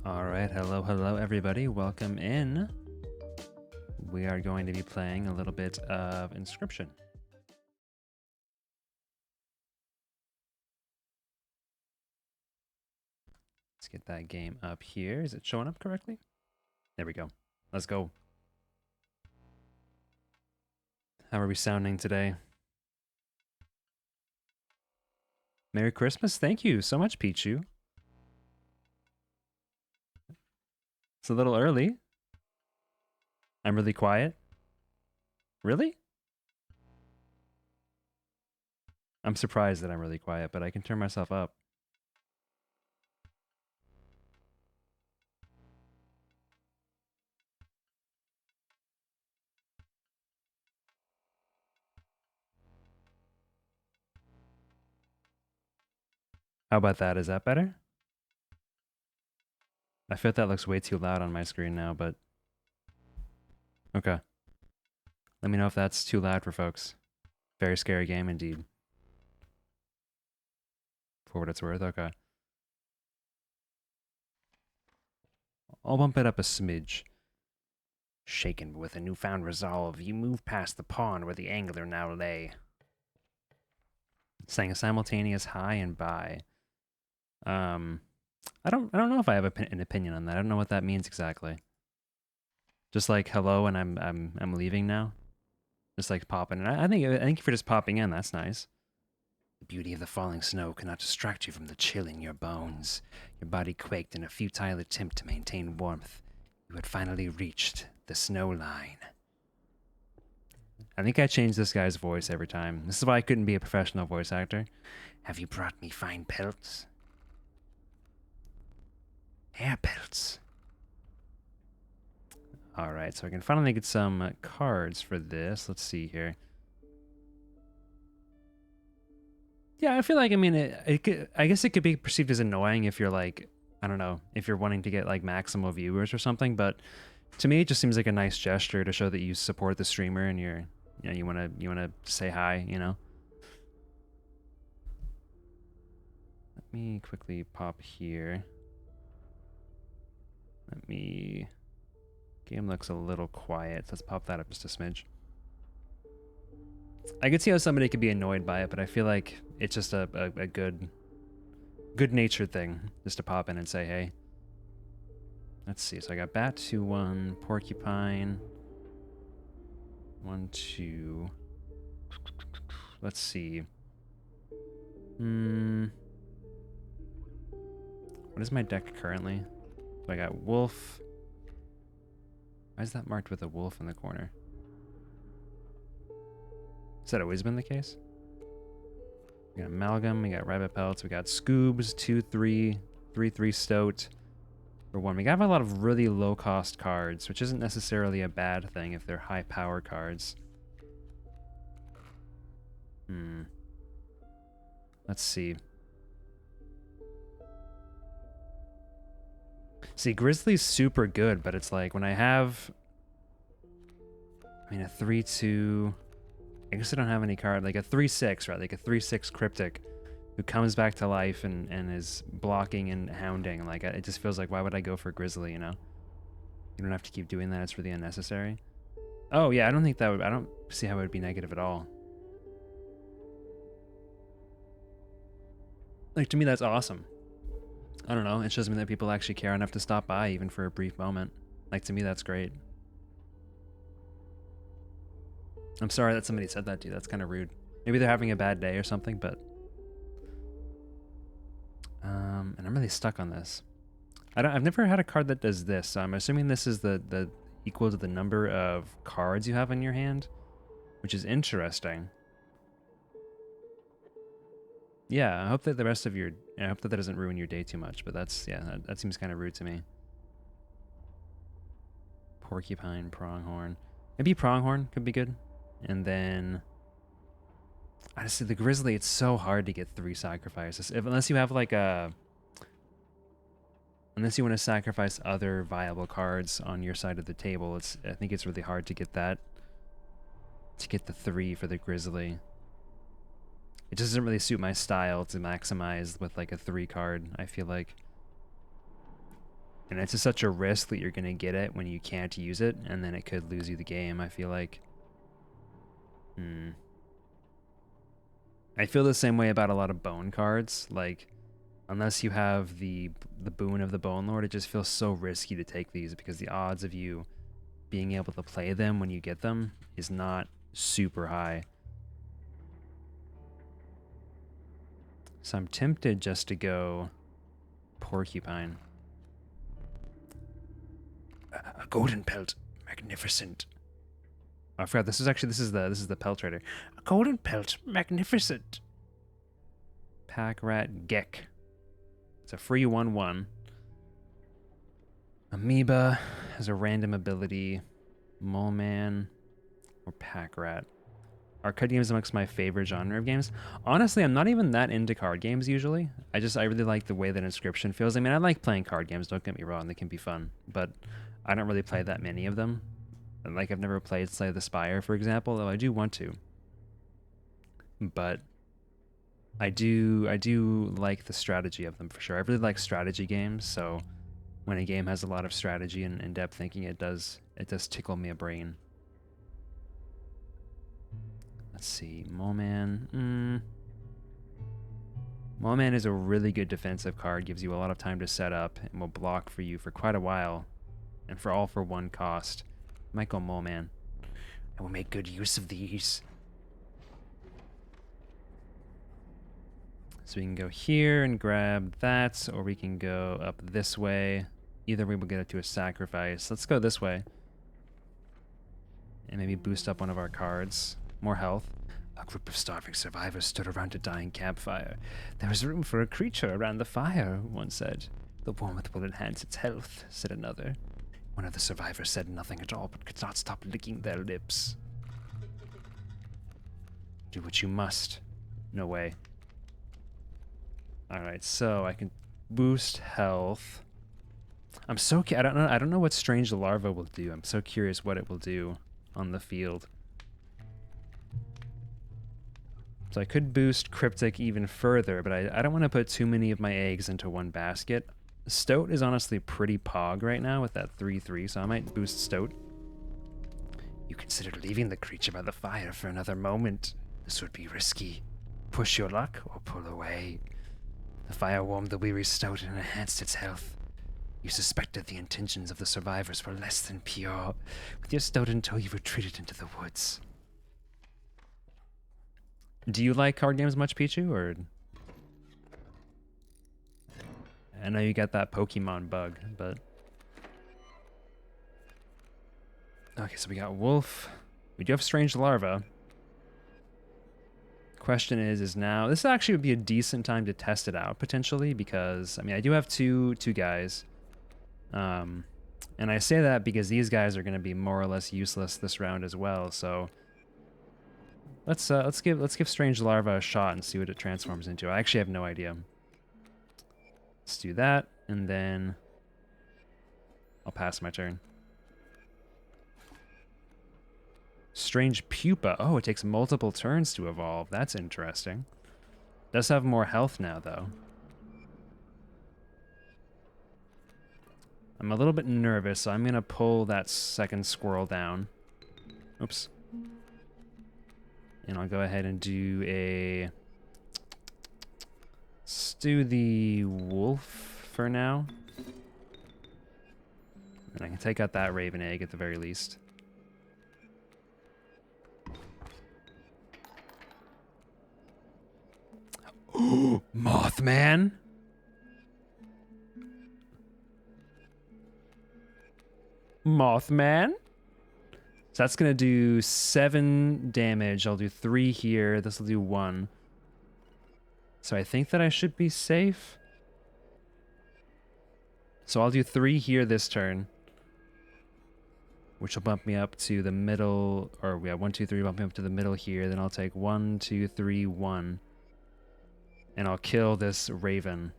All right, hello everybody. Welcome in. We are going to be playing a little bit of Inscryption. Let's get that game up here. Is it showing up correctly? There we go. Let's go. How are we sounding today? Merry Christmas. Thank you so much, Pichu. It's a little early. I'm really quiet. Really? I'm surprised that I'm really quiet, but I can turn myself up. How about that? Is that better? I feel like that looks way too loud on my screen now, but... Okay. Let me know if that's too loud for folks. Very scary game indeed. For what it's worth, okay. I'll bump it up a smidge. Shaken with a newfound resolve, you move past the pond where the angler now lay. Saying a simultaneous hi and bye. I don't know if I have an opinion on that. I don't know what that means exactly. Just like hello and I'm leaving now. Just like popping in. I think if you're just popping in, that's nice. The beauty of the falling snow cannot distract you from the chill in your bones. Your body quaked in a futile attempt to maintain warmth. You had finally reached the snow line. I think I change this guy's voice every time. This is why I couldn't be a professional voice actor. Have you brought me fine pelts? Hair pelts. Alright, so I can finally get some cards for this. Let's see here. Yeah, I feel like, I mean, I guess it could be perceived as annoying if you're like, I don't know, if you're wanting to get like maximal viewers or something, but to me it just seems like a nice gesture to show that you support the streamer and you wanna say hi, you know? Let me quickly pop here. Game looks a little quiet. Let's pop that up just a smidge. I could see how somebody could be annoyed by it, but I feel like it's just a good-natured thing just to pop in and say hey. Let's see. So I got bat 2-1, porcupine 1-2. Let's see. What is my deck currently? So I got wolf. Why is that marked with a wolf in the corner? Has that always been the case? We got amalgam, we got rabbit pelts, we got scoobs, 2-3, 3-3 stoat. For 1, we got a lot of really low cost cards, which isn't necessarily a bad thing if they're high power cards. Let's see. See, Grizzly's super good, but it's like when I have, I mean, a 3-2. I guess I don't have any card, like a 3-6, right? Like a 3-6 cryptic who comes back to life and is blocking and hounding. Like, it just feels like, why would I go for Grizzly, you know? You don't have to keep doing that. It's really unnecessary. Oh, yeah, I don't think that would, I don't see how it would be negative at all. Like, to me, that's awesome. I don't know. It shows me that people actually care enough to stop by, even for a brief moment. Like, to me, that's great. I'm sorry that somebody said that to you. That's kind of rude. Maybe they're having a bad day or something, but... and I'm really stuck on this. I've never had a card that does this, so I'm assuming this is the equal to the number of cards you have in your hand, which is interesting. Yeah, I hope that the rest of your... I hope that doesn't ruin your day too much, but that's... Yeah, that seems kind of rude to me. Porcupine, pronghorn. Maybe pronghorn could be good. And then... Honestly, the Grizzly, it's so hard to get 3 sacrifices. Unless you have like a... Unless you want to sacrifice other viable cards on your side of the table, I think it's really hard to get that. To get the 3 for the Grizzly. It just doesn't really suit my style to maximize with like a 3 card, I feel like. And it's just such a risk that you're going to get it when you can't use it, and then it could lose you the game, I feel like. I feel the same way about a lot of bone cards. Like, unless you have the boon of the Bone Lord, it just feels so risky to take these because the odds of you being able to play them when you get them is not super high. So I'm tempted just to go Porcupine. A golden pelt, magnificent. Oh, I forgot this is the pelt trader. A golden pelt, magnificent. Pack rat Gek. It's a free 1/1. Amoeba has a random ability. Mole Man or Pack Rat. Are card games amongst my favorite genre of games? Honestly, I'm not even that into card games usually. I really like the way that Inscryption feels. I mean, I like playing card games, don't get me wrong, they can be fun, but I don't really play that many of them. And like, I've never played Slay the Spire, for example, though I do want to. But I do like the strategy of them for sure. I really like strategy games, so when a game has a lot of strategy and in-depth thinking, it does tickle me a brain. Let's see, Mole Man. Mole Man is a really good defensive card, gives you a lot of time to set up, and will block for you for quite a while, and for 1 cost. Might go Mole Man. I will make good use of these. So we can go here and grab that, or we can go up this way. Either way, we'll get it to a sacrifice. Let's go this way. And maybe boost up one of our cards. More health. A group of starving survivors stood around a dying campfire. There was room for a creature around the fire, one said. The warmth will enhance its health, said another. One of the survivors said nothing at all, but could not stop licking their lips. Do what you must. No way. Alright, so I can boost health. I'm so I don't know what Strange Larva will do. I'm so curious what it will do on the field. So I could boost Cryptic even further, but I don't want to put too many of my eggs into one basket. Stoat is honestly pretty pog right now with that 3/3, so I might boost Stoat. You considered leaving the creature by the fire for another moment. This would be risky. Push your luck or pull away. The fire warmed the weary Stoat and enhanced its health. You suspected the intentions of the survivors were less than pure. With your Stoat in tow, you retreated into the woods. Do you like card games much, Pichu, or? I know you got that Pokemon bug, but... Okay, so we got Wolf. We do have Strange Larva. Question is now... This actually would be a decent time to test it out, potentially, because, I mean, I do have two guys. And I say that because these guys are going to be more or less useless this round as well, so... Let's give Strange Larva a shot and see what it transforms into. I actually have no idea. Let's do that, and then I'll pass my turn. Strange Pupa. Oh, it takes multiple turns to evolve. That's interesting. Does have more health now, though. I'm a little bit nervous, so I'm going to pull that second squirrel down. Oops. And I'll go ahead and do a... Let's do the wolf for now. And I can take out that raven egg at the very least. Ooh, Mothman? Mothman? So that's going to do 7 damage. I'll do 3 here. This will do 1. So I think that I should be safe. So I'll do 3 here this turn, which will bump me up to the middle, or yeah, 1, 2, 3, bump me up to the middle here. Then I'll take 1, 2, 3, 1. And I'll kill this raven,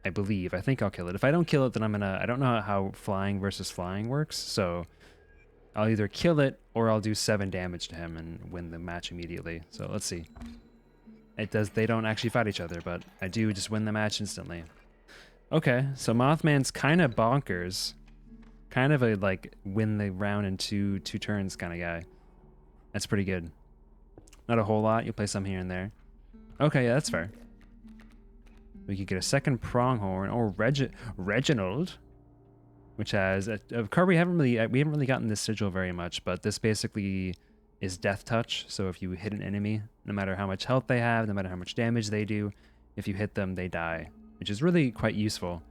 I believe. I think I'll kill it. If I don't kill it, then I'm going to... I don't know how flying versus flying works, so... I'll either kill it or I'll do 7 damage to him and win the match immediately. So let's see. It does. They don't actually fight each other, but I do just win the match instantly. Okay, so Mothman's kind of bonkers. Kind of a, like, win the round in two turns kind of guy. That's pretty good. Not a whole lot. You'll play some here and there. Okay, yeah, that's fair. We could get a second pronghorn or Reginald, which has a card we haven't really gotten this sigil very much, but this basically is death touch. So if you hit an enemy, no matter how much health they have, no matter how much damage they do, if you hit them, they die, which is really quite useful.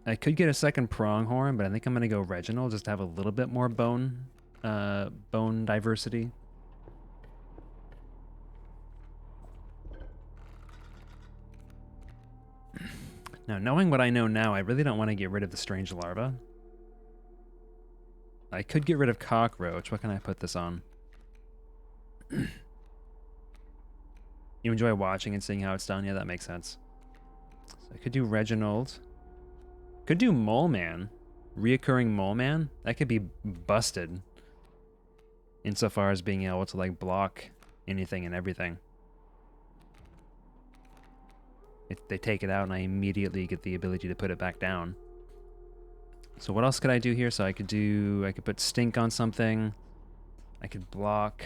I could get a second pronghorn, but I think I'm gonna go Reginald just to have a little bit more bone diversity. Now, knowing what I know now, I really don't want to get rid of the strange larva. I could get rid of cockroach. What can I put this on? You enjoy watching and seeing how it's done? Yeah, that makes sense. So I could do Reginald. Could do Mole Man. Reoccurring Mole Man. That could be busted. Insofar as being able to, like, block anything and everything. If they take it out and I immediately get the ability to put it back down. So what else could I do here? So I could put Stink on something. I could block.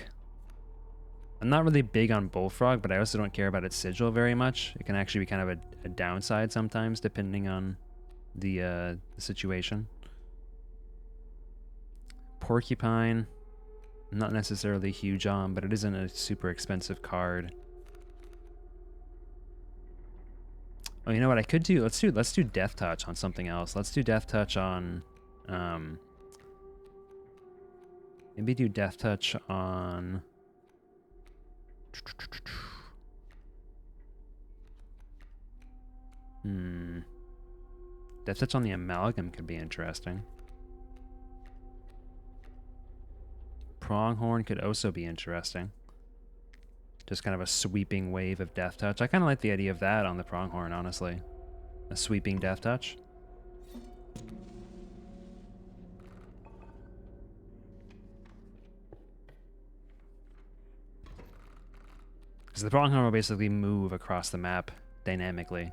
I'm not really big on Bullfrog, but I also don't care about its sigil very much. It can actually be kind of a downside sometimes, depending on the situation. Porcupine, not necessarily huge on, but it isn't a super expensive card. Oh, you know what I could do? Let's do Death Touch on something else. Let's do Death Touch on maybe do Death Touch on Death Touch on the Amalgam could be interesting. Pronghorn could also be interesting. Just kind of a sweeping wave of Death Touch. I kind of like the idea of that on the Pronghorn, honestly. A sweeping Death Touch. Because the Pronghorn will basically move across the map dynamically.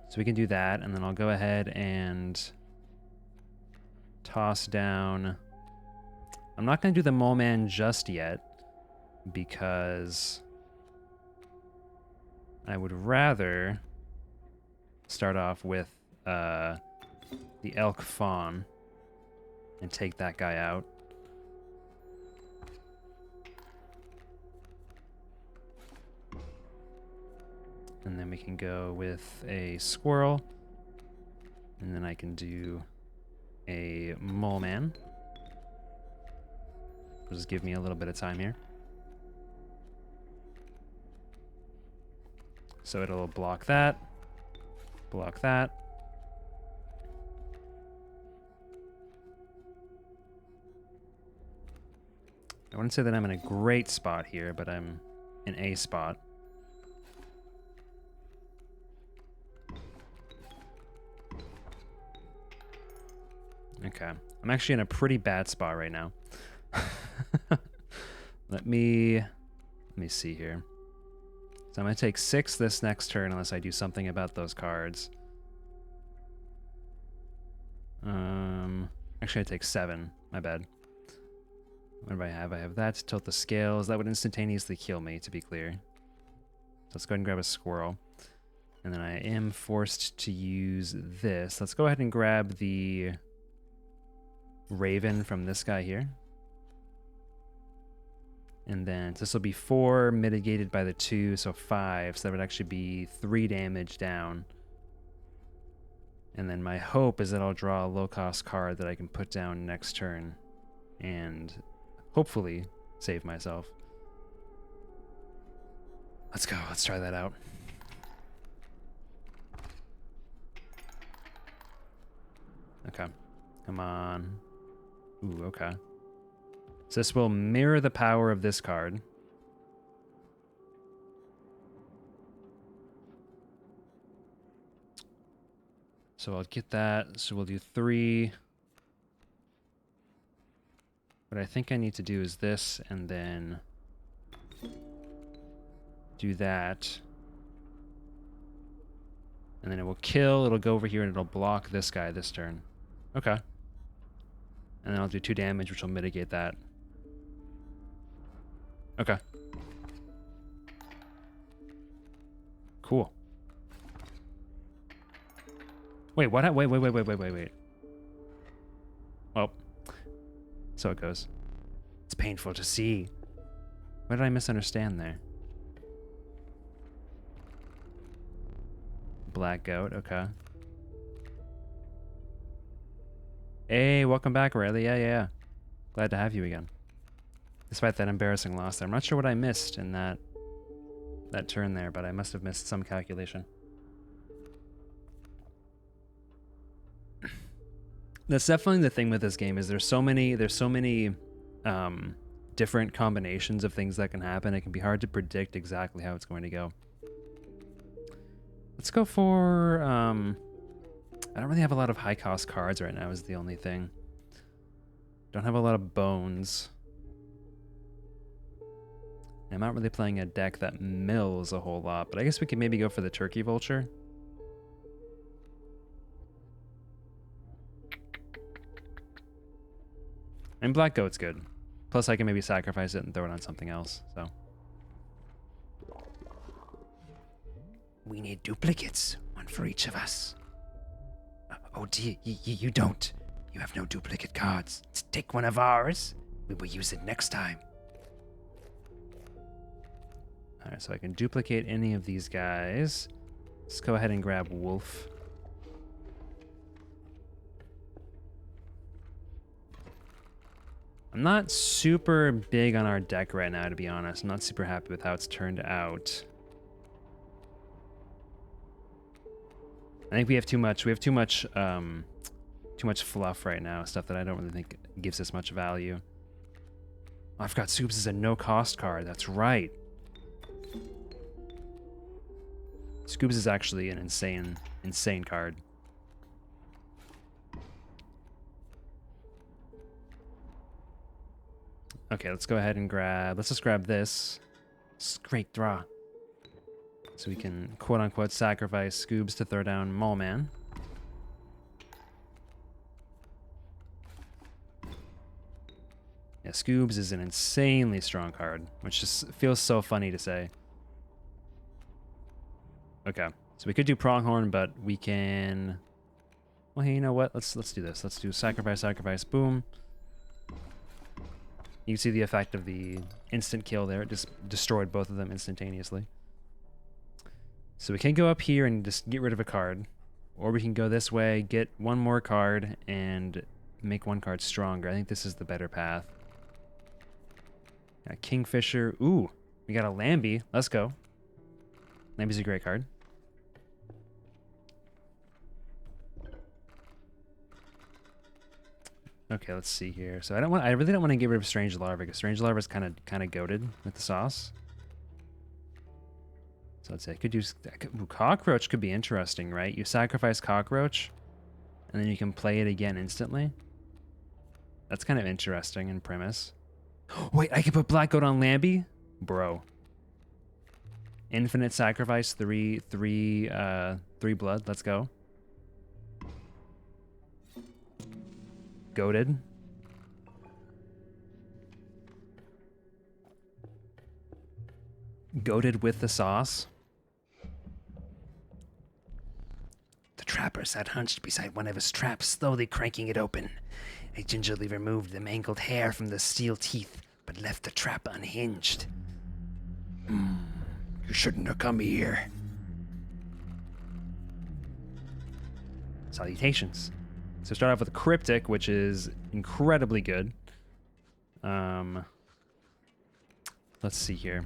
So we can do that, and then I'll go ahead and toss down... I'm not going to do the Mole Man just yet, because I would rather start off with the Elk Fawn and take that guy out. And then we can go with a Squirrel, and then I can do a Mole Man. Just give me a little bit of time here. So it'll block that. Block that. I wouldn't say that I'm in a great spot here, but I'm in a spot. Okay. I'm actually in a pretty bad spot right now. Let me see here. So I'm going to take 6 this next turn unless I do something about those cards. Actually I take 7. My bad. What do I have? I have that to tilt the scales. That would instantaneously kill me, to be clear. So let's go ahead and grab a Squirrel. And then I am forced to use this. Let's go ahead and grab the Raven from this guy here. And then this will be 4 mitigated by the 2, so 5. So that would actually be 3 damage down. And then my hope is that I'll draw a low-cost card that I can put down next turn and hopefully save myself. Let's go. Let's try that out. Okay. Come on. Ooh, okay. So this will mirror the power of this card. So I'll get that. So we'll do 3. What I think I need to do is this, and then do that. And then it will kill, it'll go over here, and it'll block this guy this turn. Okay. And then I'll do 2 damage, which will mitigate that. Okay. Cool. Wait, what? Wait. Well, so it goes. It's painful to see. What did I misunderstand there? Black goat, okay. Hey, welcome back, Riley. Yeah. Glad to have you again. Despite that embarrassing loss there. I'm not sure what I missed in that turn there, but I must have missed some calculation. That's definitely the thing with this game, is there's so many different combinations of things that can happen. It can be hard to predict exactly how it's going to go. Let's go for I don't really have a lot of high cost cards right now is the only thing. Don't have a lot of bones. I'm not really playing a deck that mills a whole lot, but I guess we could maybe go for the Turkey Vulture. And Black Goat's good. Plus I can maybe sacrifice it and throw it on something else, so. We need duplicates, one for each of us. Oh dear, you don't. You have no duplicate cards. Take one of ours. We will use it next time. Alright, so I can duplicate any of these guys. Let's go ahead and grab Wolf. I'm not super big on our deck right now, to be honest. I'm not super happy with how it's turned out. I think we have too much fluff right now, stuff that I don't really think gives us much value. Oh, I forgot Soups is a no-cost card. That's right. Scoobs is actually an insane card. Okay, let's go ahead and let's just grab this. Great draw. So we can quote-unquote sacrifice Scoobs to throw down Mole Man. Yeah, Scoobs is an insanely strong card, which just feels so funny to say. Okay, so we could do Pronghorn, but we can... Well, hey, you know what? Let's do this. Let's do sacrifice, boom. You can see the effect of the instant kill there. It just destroyed both of them instantaneously. So we can go up here and just get rid of a card. Or we can go this way, get one more card, and make one card stronger. I think this is the better path. Got Kingfisher. Ooh, we got a Lambie. Let's go. Lambie's a great card. Okay, let's see here. So I really don't want to get rid of Strange Larva, because Strange Larva is kind of goated with the sauce. So let's say I could do Cockroach could be interesting, right? You sacrifice Cockroach, and then you can play it again instantly. That's kind of interesting in premise. Wait, I could put Black Goat on Lambie? Bro. Infinite sacrifice, three blood. Let's go. Goated. Goated with the sauce. The trapper sat hunched beside one of his traps, slowly cranking it open. I gingerly removed the mangled hair from the steel teeth, but left the trap unhinged. You shouldn't have come here. Salutations. So start off with a Cryptic, which is incredibly good. Let's see here.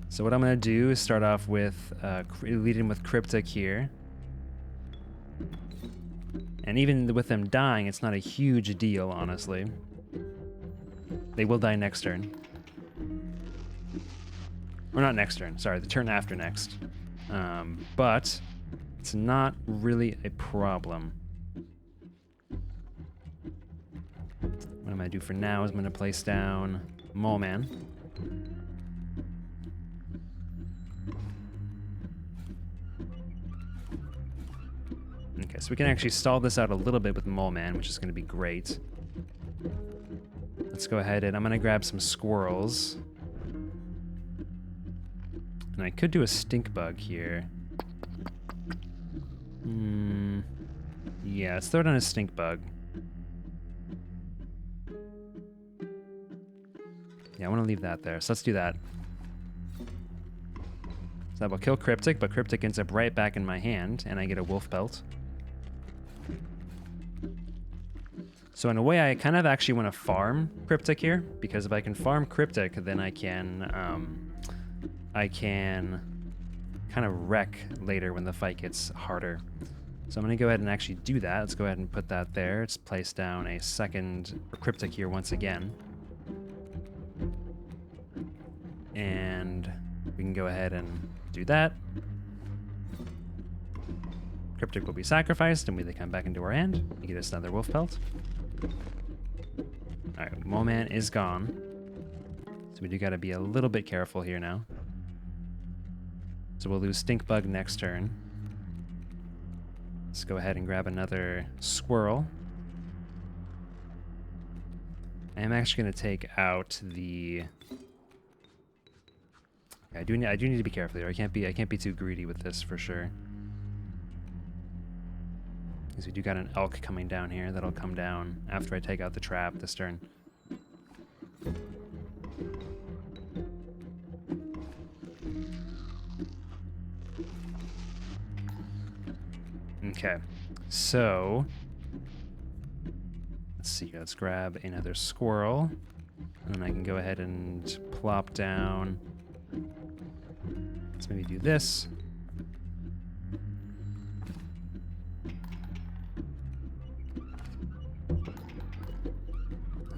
So what I'm going to do is start off with, lead in with Cryptic here. And even with them dying, it's not a huge deal, honestly. They will die next turn. Or not next turn, sorry, the turn after next. But it's not really a problem. What I'm going to do for now is I'm going to place down Mole Man. So we can actually stall this out a little bit with Mole Man, which is going to be great. Let's go ahead and I'm going to grab some squirrels. And I could do a stink bug here. Yeah, let's throw down a stink bug. Yeah, I want to leave that there, so let's do that. So that will kill Cryptic, but Cryptic ends up right back in my hand, and I get a wolf pelt. So in a way, I kind of actually want to farm Cryptic here, because if I can farm Cryptic, then I can kind of wreck later when the fight gets harder. So I'm going to go ahead and actually do that. Let's go ahead and put that there. Let's place down a second Cryptic here once again. And we can go ahead and do that. Cryptic will be sacrificed, and we come back into our hand. We get us another wolf pelt. Alright, Mole Man is gone. So we do got to be a little bit careful here now. So we'll lose Stink Bug next turn. Let's go ahead and grab another squirrel. I am actually going to take out the... I do need to be careful here. I can't be too greedy with this for sure. Because we do got an elk coming down here that'll come down after I take out the trap this turn. Okay, so let's see. Let's grab another squirrel, and then I can go ahead and plop down. Let's maybe do this.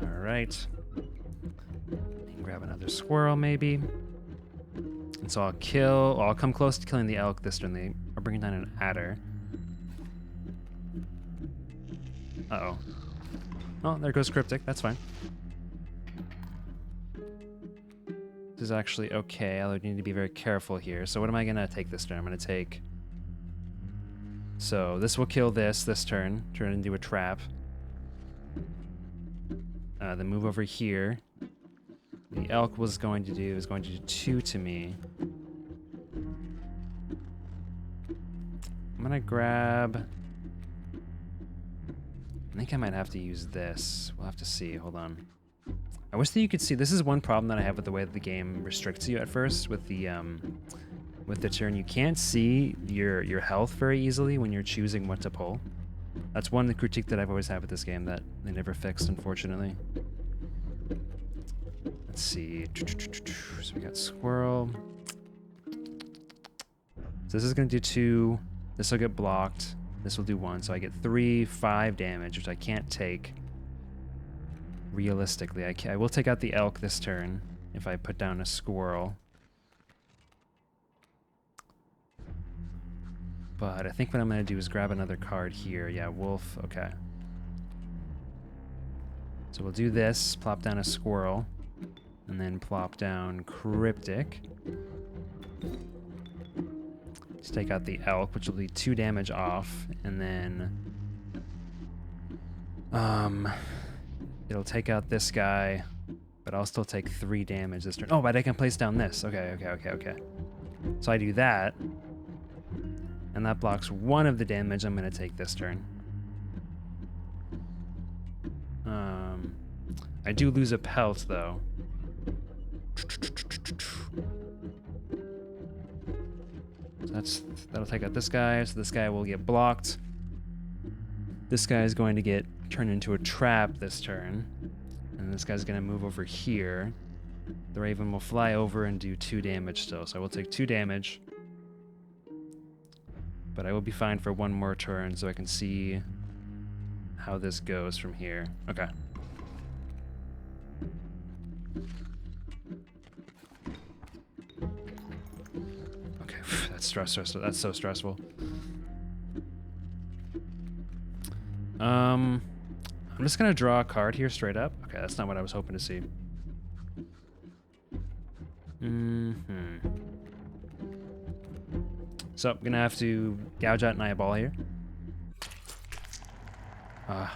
All right. And grab another squirrel maybe. And so I'll come close to killing the elk this turn. I'll bring down an adder. Uh-oh. Oh, there goes Cryptic. That's fine. This is actually okay. I need to be very careful here. So what am I going to take this turn? I'm going to take... So this will kill this turn. Turn it into a trap. Then move over here. The elk is going to do 2 to me. I'm going to grab... I think I might have to use this. We'll have to see. Hold on. I wish that you could see. This is one problem that I have with the way that the game restricts you at first with the turn. You can't see your health very easily when you're choosing what to pull. That's one critique that I've always had with this game that they never fixed, unfortunately. Let's see. So we got squirrel. So this is going to do 2. This will get blocked. This will do 1, so I get 3, 5 damage, which I can't take. Realistically, I will take out the elk this turn if I put down a squirrel. But I think what I'm going to do is grab another card here. Yeah, wolf. Okay. So we'll do this, plop down a squirrel, and then plop down Cryptic. Let's take out the elk, which will be 2 damage off, and then it'll take out this guy, but I'll still take 3 damage this turn. Oh, but I can place down this. Okay. So I do that, and that blocks 1 of the damage I'm going to take this turn. I do lose a pelt, though. So that'll take out this guy, so this guy will get blocked. This guy is going to get turned into a trap this turn. And this guy's going to move over here. The Raven will fly over and do 2 damage still, so I will take 2 damage. But I will be fine for 1 more turn so I can see how this goes from here. Okay. That's stressful. That's so stressful. I'm just gonna draw a card here straight up. Okay, that's not what I was hoping to see. So I'm gonna have to gouge out an eyeball here. Ugh.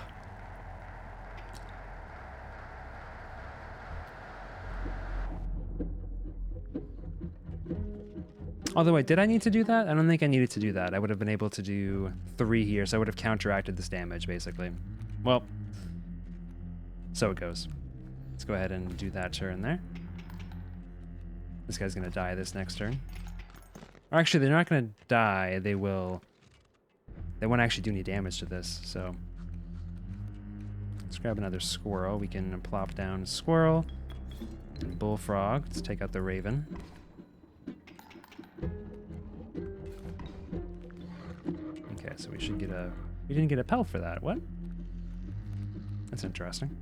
Although, wait, did I need to do that? I don't think I needed to do that. I would have been able to do 3 here, so I would have counteracted this damage, basically. Well, so it goes. Let's go ahead and do that turn there. This guy's going to die this next turn. Or actually, they're not going to die. They will... They won't actually do any damage to this, so... Let's grab another squirrel. We can plop down squirrel and bullfrog. Let's take out the raven. Okay, so we should get a... We didn't get a pelt for that. What? That's interesting.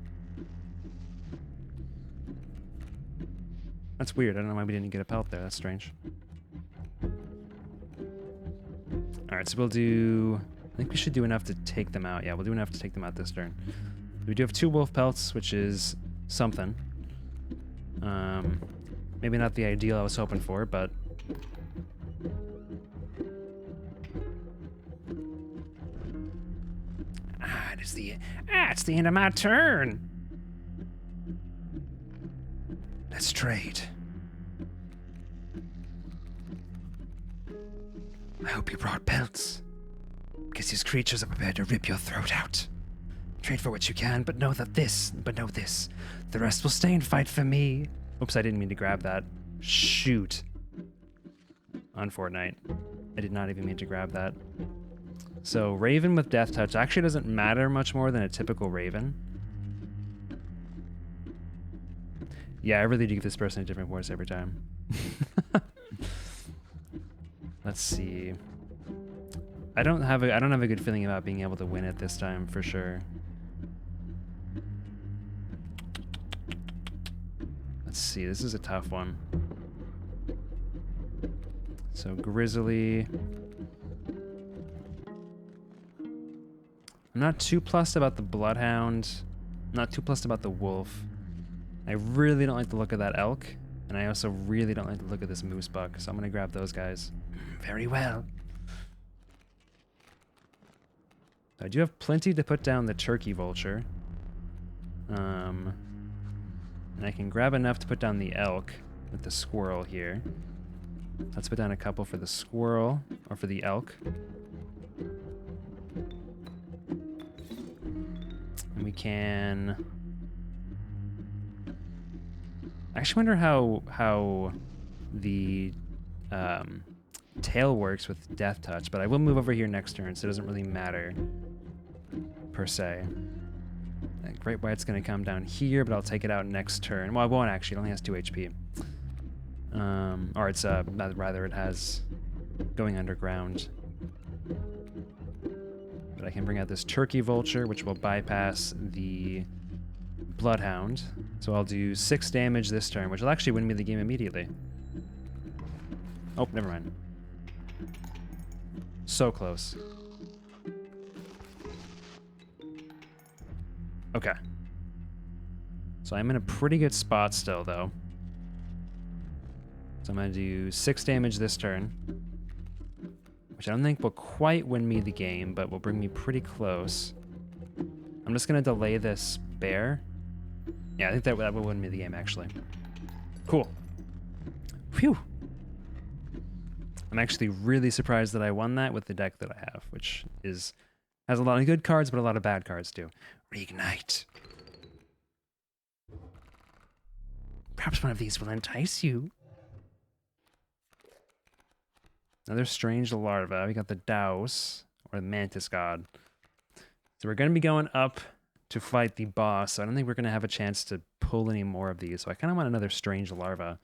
That's weird. I don't know why we didn't get a pelt there. That's strange. Alright, so we'll do... I think we should do enough to take them out. Yeah, we'll do enough to take them out this turn. We do have 2 wolf pelts, which is something. Maybe not the ideal I was hoping for, but... it's the end of my turn! Let's trade. I hope you brought pelts. Because these creatures are prepared to rip your throat out. Trade for what you can, but know this. The rest will stay and fight for me. Oops, I didn't mean to grab that. Shoot. On Fortnite. I did not even mean to grab that. So, Raven with Death Touch actually doesn't matter much more than a typical Raven. Yeah, I really do give this person a different voice every time. Let's see. I don't have a good feeling about being able to win it this time for sure. Let's see, this is a tough one. So Grizzly. I'm not too plussed about the Bloodhound. I'm not too plussed about the Wolf. I really don't like the look of that elk, and I also really don't like the look of this moose buck, so I'm gonna grab those guys. Very well. I do have plenty to put down the turkey vulture. And I can grab enough to put down the elk with the squirrel here. Let's put down a couple for the squirrel, or for the elk. And we can... I actually wonder how the tail works with Death Touch, but I will move over here next turn, so it doesn't really matter, per se. Great White's going to come down here, but I'll take it out next turn. Well, I won't actually. It only has 2 HP. Or it's, rather it has going underground. But I can bring out this Turkey Vulture, which will bypass the Bloodhound. So I'll do 6 damage this turn, which will actually win me the game immediately. Oh, never mind. So close. Okay. So I'm in a pretty good spot still, though. So I'm going to do 6 damage this turn, which I don't think will quite win me the game, but will bring me pretty close. I'm just going to delay this bear. Yeah, I think that will win me the game, actually. Cool. Phew. I'm actually really surprised that I won that with the deck that I have, which has a lot of good cards, but a lot of bad cards too. Reignite. Perhaps one of these will entice you. Another strange larva. We got the Daos, or the Mantis God. So we're going to be going up to fight the boss, so I don't think we're going to have a chance to pull any more of these, so I kind of want another strange larva.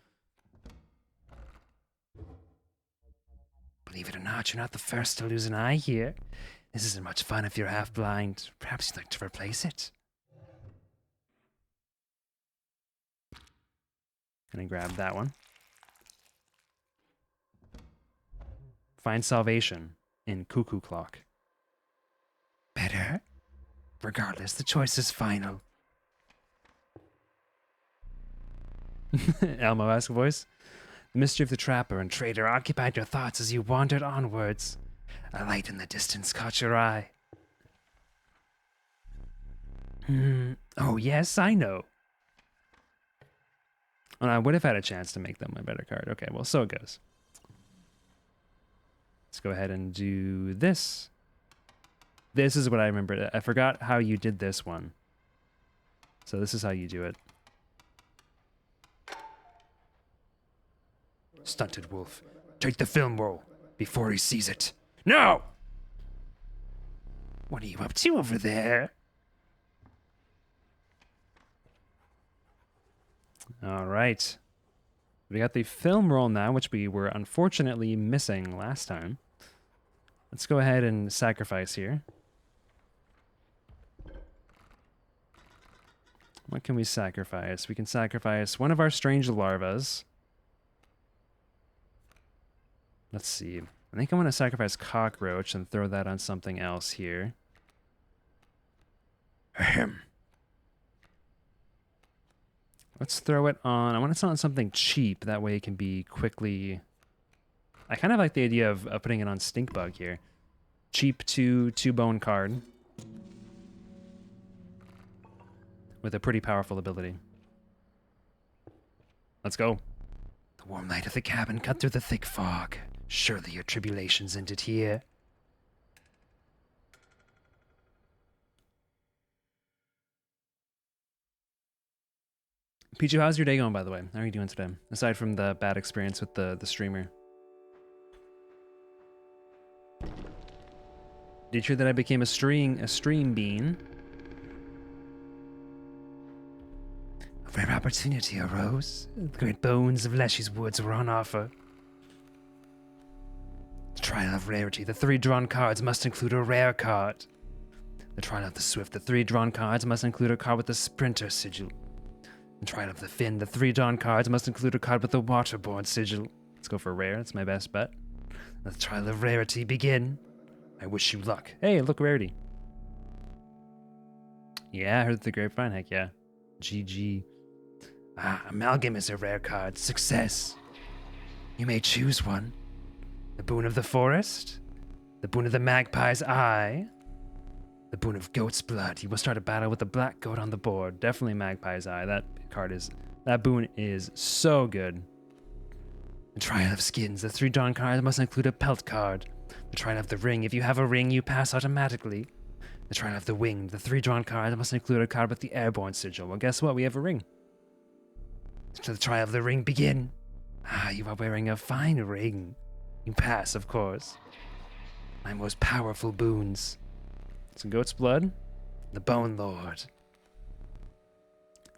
Believe it or not, you're not the first to lose an eye here. This isn't much fun if you're half blind. Perhaps you'd like to replace it. Gonna grab that one. Find salvation in Cuckoo Clock. Better? Regardless, the choice is final. Elmo-esque voice. The mystery of the trapper and trader occupied your thoughts as you wandered onwards. A light in the distance caught your eye. Oh, yes, I know. And I would have had a chance to make them a better card. Okay, well, so it goes. Let's go ahead and do this. This is what I remember. I forgot how you did this one. So this is how you do it. Stunted wolf, take the film roll before he sees it. No! What are you up to over there? All right. We got the film roll now, which we were unfortunately missing last time. Let's go ahead and sacrifice here. What can we sacrifice? We can sacrifice one of our strange larvas. Let's see. I think I want to sacrifice cockroach and throw that on something else here. Ahem. Let's throw it on. I want it on something cheap. That way it can be quickly. I kind of like the idea of putting it on Stinkbug here. Cheap two bone card. With a pretty powerful ability. Let's go. The warm light of the cabin cut through the thick fog. Surely your tribulations ended here. Pichu, how's your day going, by the way? How are you doing today? Aside from the bad experience with the streamer. Did you hear that I became a stream bean? A rare opportunity arose. The great bones of Leshy's woods were on offer. The trial of rarity. The 3 drawn cards must include a rare card. The trial of the swift. The 3 drawn cards must include a card with the sprinter sigil. The trial of the fin. The 3 drawn cards must include a card with the waterborne sigil. Let's go for rare. That's my best bet. Let the trial of rarity begin. I wish you luck. Hey, look, rarity. Yeah, I heard the grapevine. Heck yeah. GG. Amalgam is a rare card. Success. You may choose one. The boon of the forest. The boon of the magpie's eye. The boon of goat's blood. You will start a battle with the black goat on the board. Definitely magpie's eye. That boon is so good. The trial of skins. The 3 drawn cards must include a pelt card. The trial of the ring. If you have a ring, you pass automatically. The trial of the wing. The 3 drawn cards must include a card with the airborne sigil. Well, guess what? We have a ring. To the trial of the ring begin. You are wearing a fine ring. You pass, of course. My most powerful boons. Some goat's blood. The Bone Lord.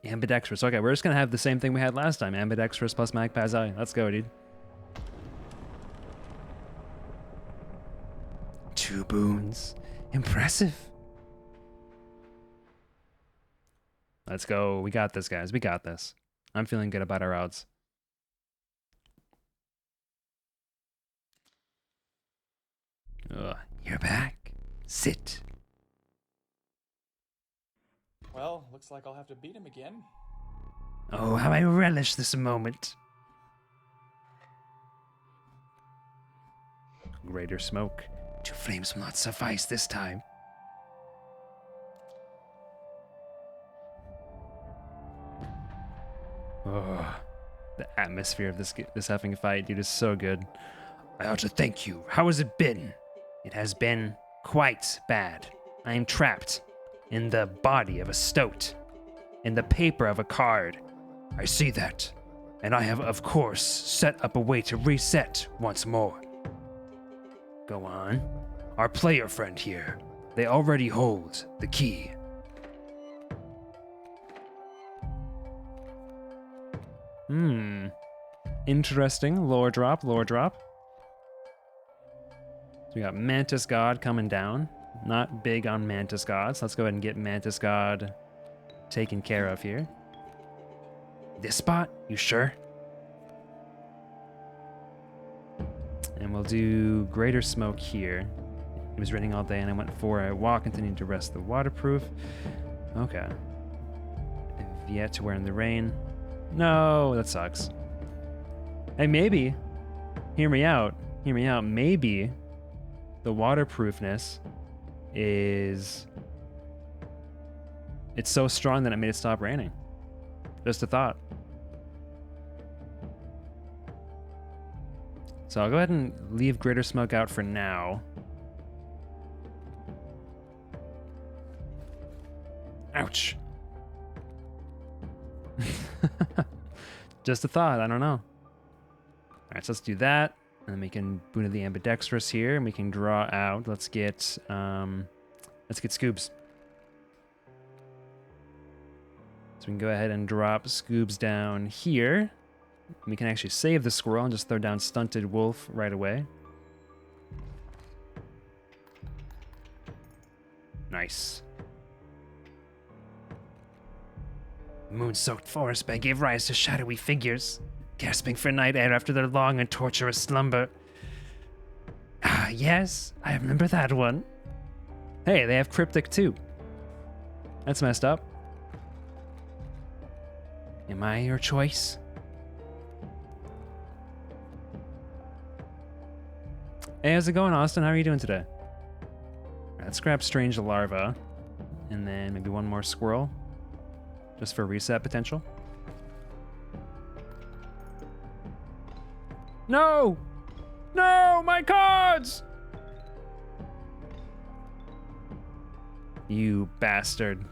Ambidextrous. Okay, we're just gonna have the same thing we had last time. Ambidextrous plus Magpie's Eye. Let's go, dude. 2 boons. Impressive. Let's go. We got this, guys. We got this. I'm feeling good about our odds. You're back. Sit. Well, looks like I'll have to beat him again. Oh, how I relish this moment. Greater smoke. 2 flames will not suffice this time. Oh, the atmosphere of this having a fight, dude, is so good. I ought to thank you. How has it been? It has been quite bad. I am trapped in the body of a stoat, in the paper of a card. I see that, and I have, of course, set up a way to reset once more. Go on. Our player friend here. They already hold the key. Interesting. Lore drop, lore drop. So we got Mantis God coming down. Not big on Mantis God, so let's go ahead and get Mantis God taken care of here. This spot? You sure? And we'll do Greater Smoke here. It was raining all day and I went for a walk, continuing to rest the waterproof. Okay. I've yet to wear in the rain. No, that sucks. Hey, maybe, hear me out, maybe the waterproofness is It's so strong that it made it stop raining. Just a thought. So I'll go ahead and leave Greater Smoke out for now. Ouch. Just a thought, I don't know. Alright, so let's do that. And then we can boon to the ambidextrous here, and we can draw out. Let's get Scoobs. So we can go ahead and drop Scoobs down here. We can actually save the squirrel and just throw down Stunted Wolf right away. Nice. Moon-soaked forest bed gave rise to shadowy figures, gasping for night air after their long and torturous slumber. Ah, yes, I remember that one. Hey, they have cryptic too. That's messed up. Am I your choice? Hey, how's it going, Austin? How are you doing today? Let's grab Strange Larva, and then maybe one more squirrel, just for reset potential. No! No, my cards! You bastard.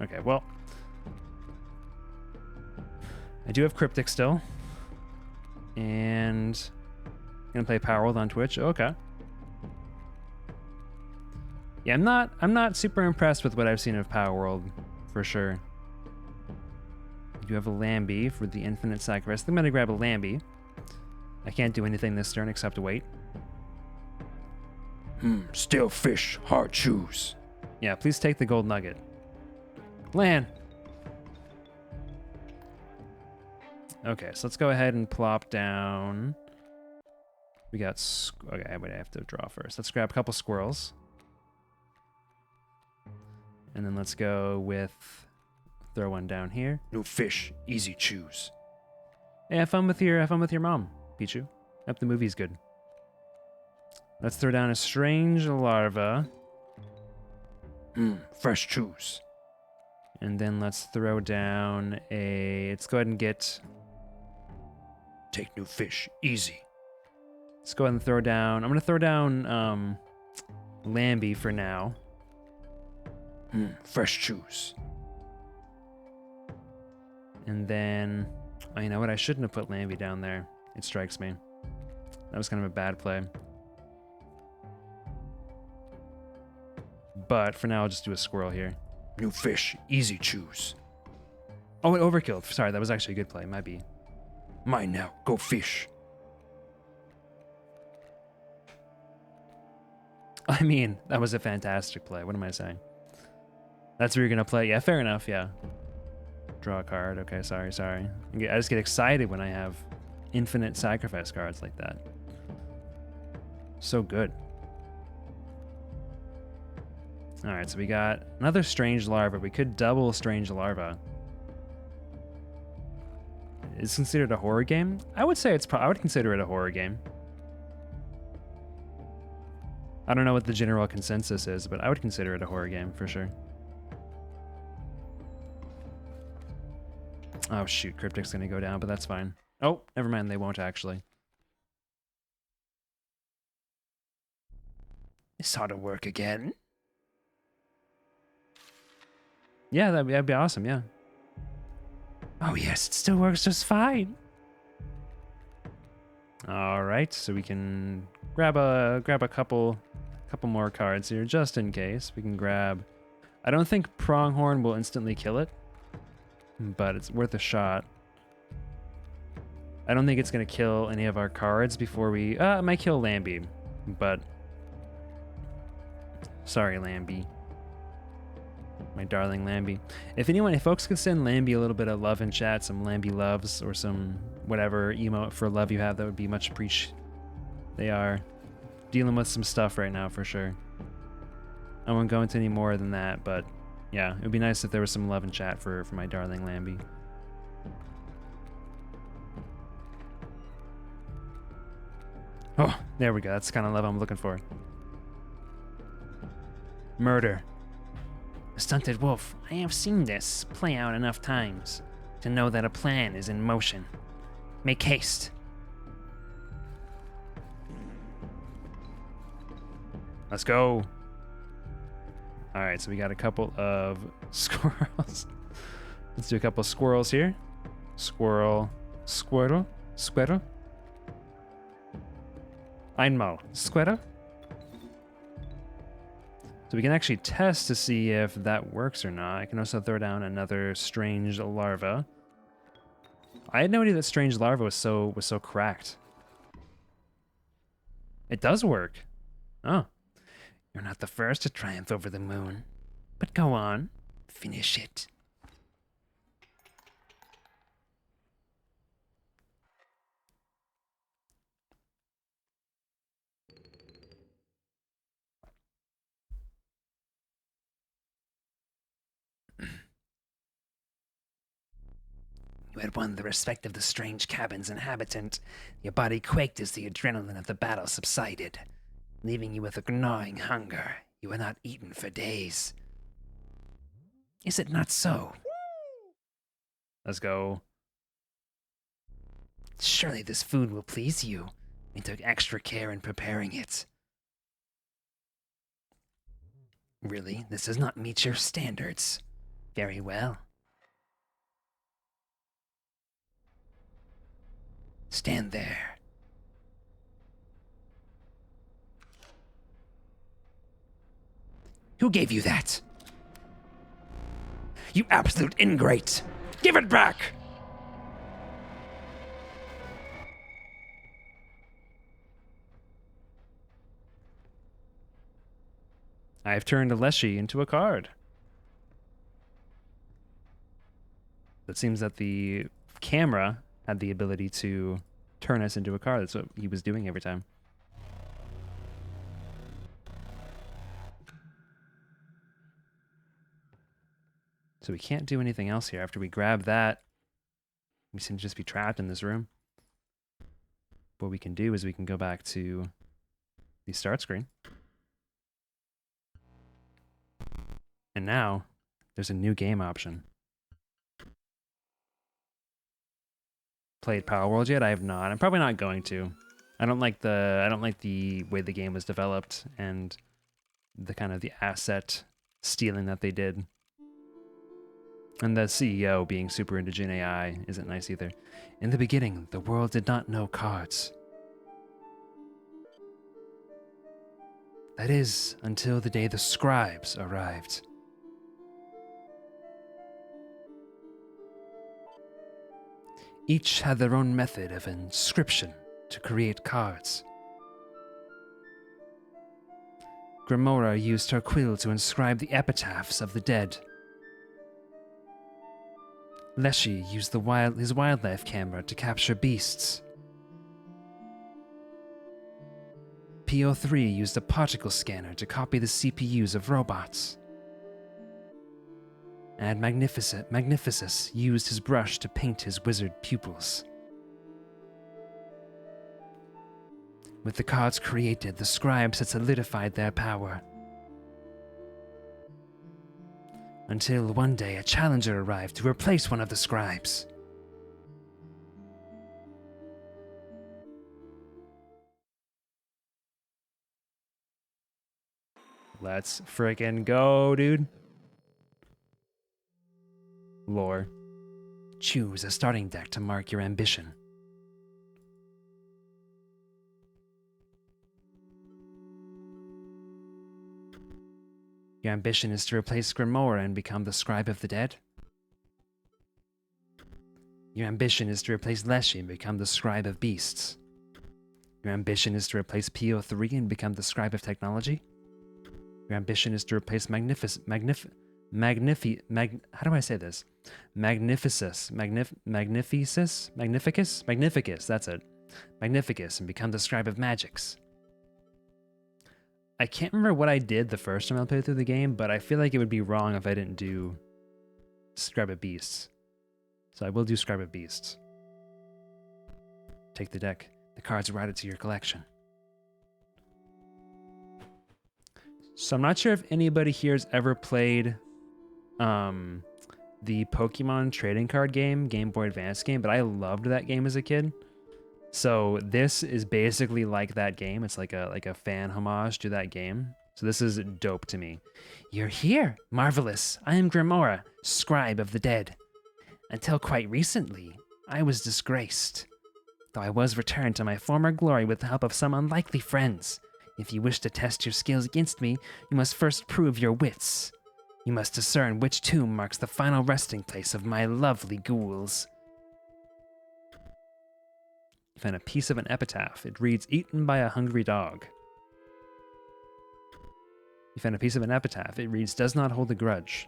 Okay, well. I do have Cryptic still. And I'm gonna play Power World on Twitch. Okay. Yeah, I'm not super impressed with what I've seen of Power World, for sure. You have a Lambie for the Infinite Sacrifice. I'm gonna grab a Lambie. I can't do anything this turn except to wait. Stale fish, hard shoes. Yeah, please take the gold nugget. Land. Okay, so let's go ahead and plop down. We got, okay, wait, I have to draw first. Let's grab a couple squirrels. And then let's go with, throw one down here. No fish, easy choose. Hey, have fun with your mom, Pichu. Hope the movie's good. Let's throw down a Strange Larva. Fresh choose. And then let's throw down a, let's go ahead and get, take new fish, easy. Let's go ahead and throw down, I'm gonna throw down Lambie for now. Fresh choose. And then, oh, you know what? I shouldn't have put Lambie down there. It strikes me. That was kind of a bad play. But for now, I'll just do a squirrel here. New fish, easy choose. Oh, it overkilled. Sorry, that was actually a good play. Might be. Mine now, go fish. I mean, that was a fantastic play. What am I saying? That's what you're gonna play. Yeah, fair enough, yeah. Draw a card. Okay, sorry. I just get excited when I have infinite sacrifice cards like that. So good. Alright, so we got another Strange Larva. We could double Strange Larva. Is considered a horror game? I would say I would consider it a horror game. I don't know what the general consensus is, but I would consider it a horror game for sure. Oh shoot, Cryptic's gonna go down, but that's fine. Oh, never mind, they won't actually. This ought to work again. Yeah, that'd be awesome, yeah. Oh yes, it still works just fine. All right, so we can grab a couple more cards here just in case. We can grab, I don't think Pronghorn will instantly kill it, but it's worth a shot. I don't think it's gonna kill any of our cards before we, it might kill Lambie, but sorry, Lambie. My darling Lambie. If folks could send Lambie a little bit of love in chat, some Lambie loves or some whatever emote for love you have, that would be much appreciated. They are dealing with some stuff right now for sure. I won't go into any more than that, but yeah, it would be nice if there was some love in chat for my darling Lambie. Oh, there we go. That's the kind of love I'm looking for. Murder. Stunted wolf, I have seen this play out enough times to know that a plan is in motion. Make haste. Let's go. All right, so we got a couple of squirrels. Let's do a couple of squirrels here. Squirrel, squirrel, squirrel. Einmal, squirrel. So we can actually test to see if that works or not. I can also throw down another strange larva. I had no idea that strange larva was so cracked. It does work. Oh. You're not the first to triumph over the moon. But go on. Finish it. You had won the respect of the strange cabin's inhabitant. Your body quaked as the adrenaline of the battle subsided, leaving you with a gnawing hunger. You had not eaten for days. Is it not so? Let's go. Surely this food will please you. We took extra care in preparing it. Really? This does not meet your standards. Very well. Stand there. Who gave you that? You absolute ingrate! Give it back! I've turned Leshy into a card. It seems that the camera had the ability to turn us into a card. That's what he was doing every time. So we can't do anything else here. After we grab that, we seem to just be trapped in this room. What we can do is we can go back to the start screen. And now there's a new game option. Played Power World yet? I have not. I'm probably not going to. I don't like the way the game was developed and the kind of the asset stealing that they did. And the CEO being super into Gen AI isn't nice either. In the beginning, the world did not know cards. That is, until the day the scribes arrived. Each had their own method of inscription to create cards. Grimora used her quill to inscribe the epitaphs of the dead. Leshy used his wildlife camera to capture beasts. PO3 used a particle scanner to copy the CPUs of robots. And Magnificus used his brush to paint his wizard pupils. With the cards created, the scribes had solidified their power. Until one day a challenger arrived to replace one of the scribes. Let's frickin' go, dude. Lore. Choose a starting deck to mark your ambition. Your ambition is to replace Grimora and become the Scribe of the Dead? Your ambition is to replace Leshy and become the Scribe of Beasts? Your ambition is to replace PO3 and become the Scribe of Technology? Your ambition is to replace Magnificus, that's it. Magnificus and become the Scribe of Magics. I can't remember what I did the first time I played through the game, but I feel like it would be wrong if I didn't do Scribe of Beasts. So I will do Scribe of Beasts. Take the deck. The cards are added to your collection. So I'm not sure if anybody here has ever played the Pokemon trading card game, Game Boy Advance game, but I loved that game as a kid. So this is basically like that game. It's like a fan homage to that game. So this is dope to me. You're here. Marvelous. I am Grimora, scribe of the dead. Until quite recently, I was disgraced. Though I was returned to my former glory with the help of some unlikely friends. If you wish to test your skills against me, you must first prove your wits. You must discern which tomb marks the final resting place of my lovely ghouls. You find a piece of an epitaph. It reads, eaten by a hungry dog. You find a piece of an epitaph. It reads, does not hold a grudge.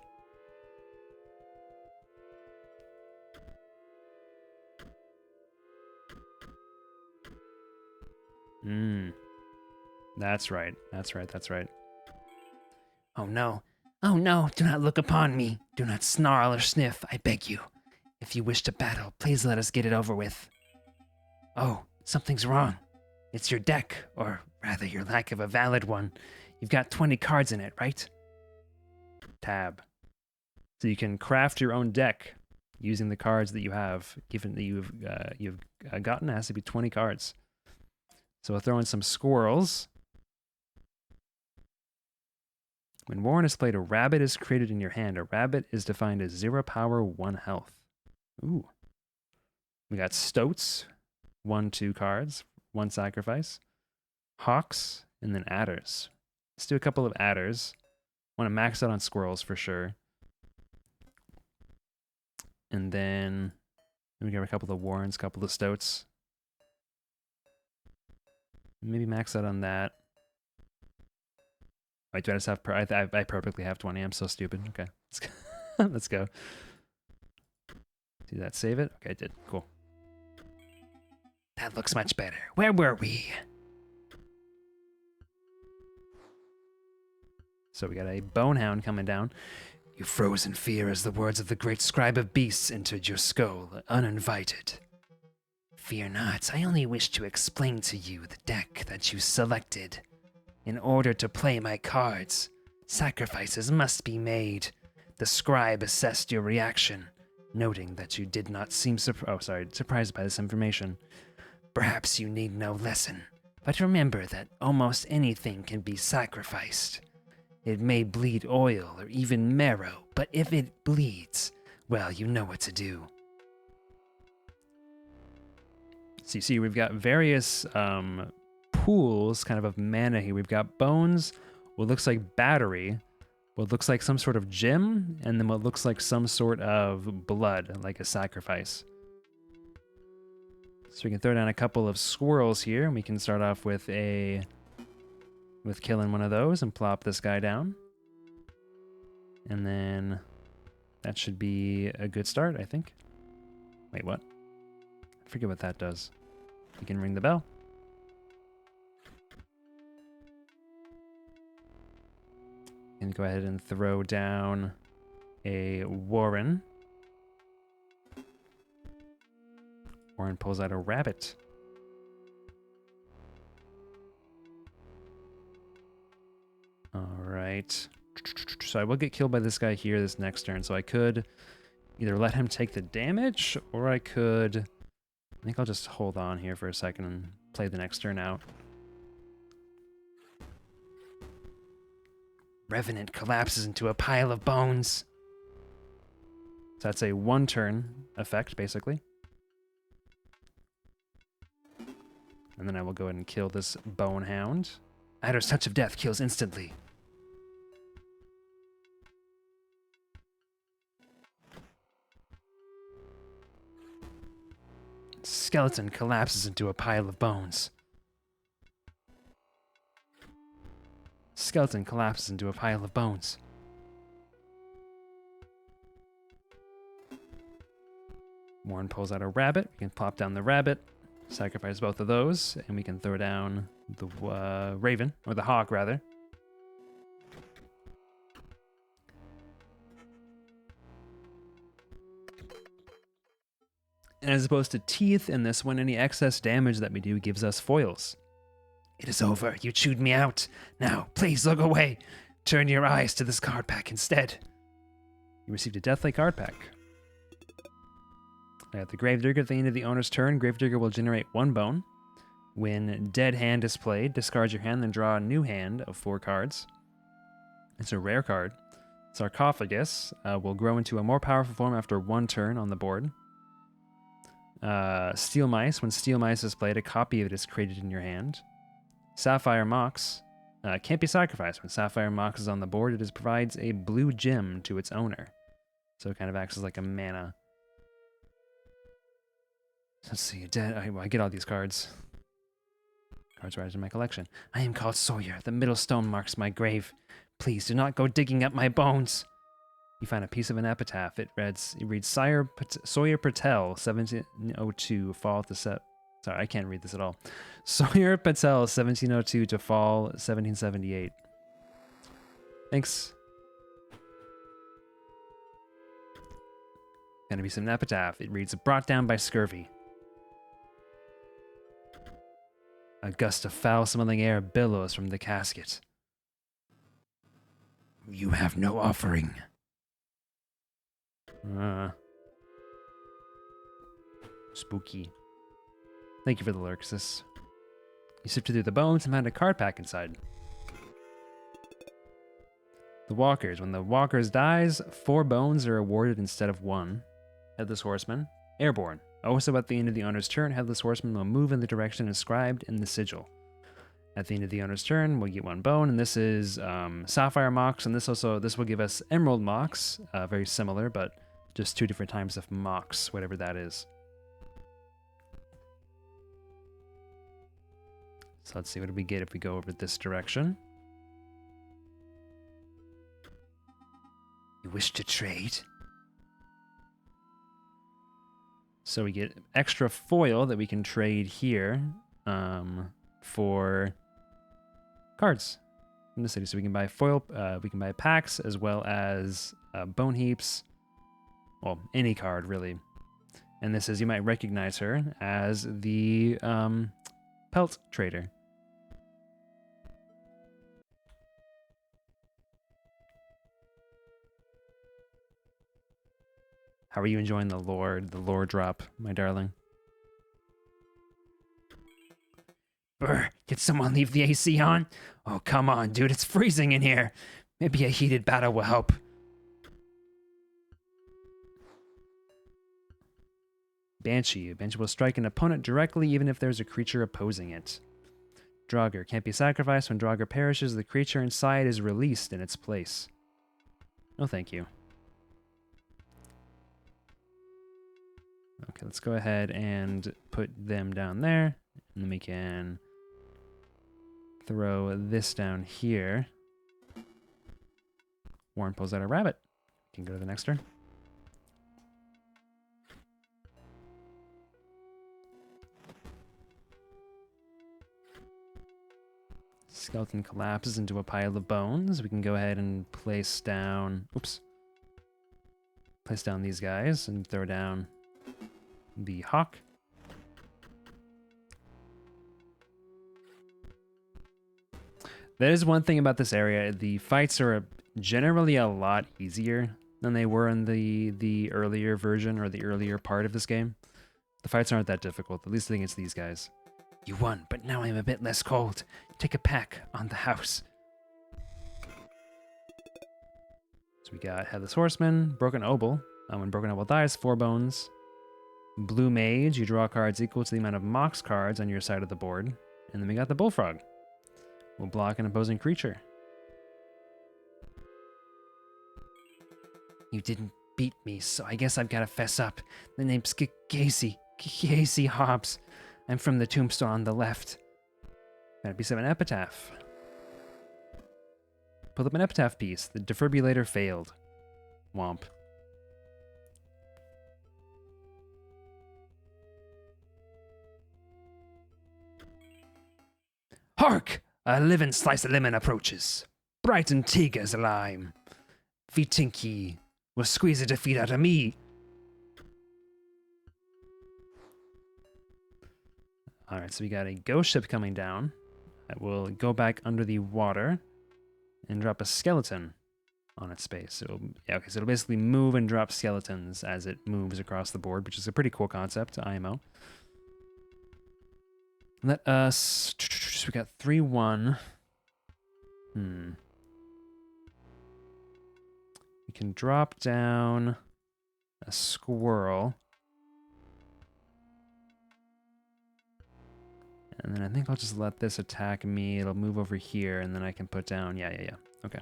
That's right. That's right. That's right. Oh no. Oh no, do not look upon me. Do not snarl or sniff, I beg you. If you wish to battle, please let us get it over with. Oh, something's wrong. It's your deck, or rather your lack of a valid one. You've got 20 cards in it, right? Tab. So you can craft your own deck using the cards that you have, given that you've gotten. It has to be 20 cards. So we'll throw in some squirrels. When Warren is played, a rabbit is created in your hand. A rabbit is defined as 0 power, 1 health. Ooh. We got stoats, 1/2 cards, 1 sacrifice. Hawks, and then adders. Let's do a couple of adders. Want to max out on squirrels for sure. And then we got a couple of warrens, a couple of stoats. Maybe max out on that. Wait, do I just have... I perfectly have 20. I'm so stupid. Okay. Let's go. Do that. Save it? Okay, I did. Cool. That looks much better. Where were we? So we got a bonehound coming down. You froze in fear as the words of the great scribe of beasts entered your skull, uninvited. Fear not. I only wish to explain to you the deck that you selected. In order to play my cards, sacrifices must be made. The scribe assessed your reaction, noting that you did not seem surprised by this information. Perhaps you need no lesson, but remember that almost anything can be sacrificed. It may bleed oil or even marrow, but if it bleeds, well, you know what to do. So you see, we've got various pools kind of mana here. We've got bones, what looks like battery, what looks like some sort of gem, and then what looks like some sort of blood, like a sacrifice. So we can throw down a couple of squirrels here, and we can start off with killing one of those and plop this guy down. And then that should be a good start, I think. Wait, what? I forget what that does. We can ring the bell. And go ahead and throw down a Warren. Warren pulls out a rabbit. Alright. So I will get killed by this guy here this next turn, so I could either let him take the damage, or I could... I think I'll just hold on here for a second and play the next turn out. Revenant collapses into a pile of bones. So that's a 1-turn effect, basically. And then I will go ahead and kill this bonehound. Adder's Touch of Death kills instantly. Skeleton collapses into a pile of bones. Skeleton collapses into a pile of bones. Warren pulls out a rabbit. We can plop down the rabbit, sacrifice both of those, and we can throw down the raven, or the hawk, rather. And as opposed to teeth in this one, any excess damage that we do gives us foils. It is over. You chewed me out. Now, please look away. Turn your eyes to this card pack instead. You received a Deathly card pack. At the Gravedigger, at the end of the owner's turn, Gravedigger will generate 1 bone. When Dead Hand is played, discard your hand, then draw a new hand of 4 cards. It's a rare card. Sarcophagus will grow into a more powerful form after 1 turn on the board. Steel Mice. When Steel Mice is played, a copy of it is created in your hand. Sapphire Mox can't be sacrificed. When Sapphire Mox is on the board, it provides a blue gem to its owner. So it kind of acts as like a mana. Let's see. I get all these cards. Cards right in my collection. I am called Sawyer. The middle stone marks my grave. Please do not go digging up my bones. You find a piece of an epitaph. It reads Sawyer Patel, 1702, fall to set. Sorry, I can't read this at all. Sawyer Patel, 1702 to fall, 1778. Thanks. Gonna be some epitaph. It reads, brought down by scurvy. A gust of foul-smelling air billows from the casket. You have no offering. Spooky. Thank you for the lurks. You sifted through the bones and found a card pack inside. The Walkers. When the Walkers dies, 4 bones are awarded instead of 1. Headless Horseman. Airborne. Also at the end of the owner's turn, Headless Horseman will move in the direction inscribed in the sigil. At the end of the owner's turn, we'll get 1 bone, and this is Sapphire Mox, and this will give us Emerald Mox, very similar, but just 2 different types of Mox, whatever that is. So let's see, what do we get if we go over this direction? You wish to trade? So we get extra foil that we can trade here for cards in the city. So we can buy foil, we can buy packs as well as bone heaps. Well, any card really. And this is, you might recognize her as the pelt trader. How are you enjoying the lore drop, my darling? Brr, did someone leave the AC on? Oh, come on, dude, it's freezing in here. Maybe a heated battle will help. Banshee. Banshee will strike an opponent directly even if there's a creature opposing it. Draugr. Can't be sacrificed. When Draugr perishes, the creature inside is released in its place. No thank you. Okay, let's go ahead and put them down there. And then we can throw this down here. Warren pulls out a rabbit. Can go to the next turn. Skeleton collapses into a pile of bones. We can go ahead and place down... Oops. Place down these guys and throw down the hawk. That is one thing about this area. The fights are generally a lot easier than they were in the earlier version or the earlier part of this game. The fights aren't that difficult, at least against these guys. You won, but now I'm a bit less cold. Take a pack on the house. So we got Headless Horseman, Broken Obol. When Broken Obol dies, 4 bones. Blue Mage, you draw cards equal to the amount of Mox cards on your side of the board. And then we got the Bullfrog. We'll block an opposing creature. You didn't beat me, so I guess I've got to fess up. The name's Casey Hobbs. I'm from the tombstone on the left. Got a piece of an epitaph. Pull up an epitaph piece. The defibrillator failed. Womp. Hark! A living slice of lemon approaches. Bright and tig as a lime. If you think he will squeeze a defeat out of me. Alright, so we got a ghost ship coming down that will go back under the water and drop a skeleton on its space. So yeah, okay, so it'll basically move and drop skeletons as it moves across the board, which is a pretty cool concept, IMO. Let us... We got 3-1. We can drop down a squirrel. And then I think I'll just let this attack me. It'll move over here, and then I can put down... Yeah. Okay.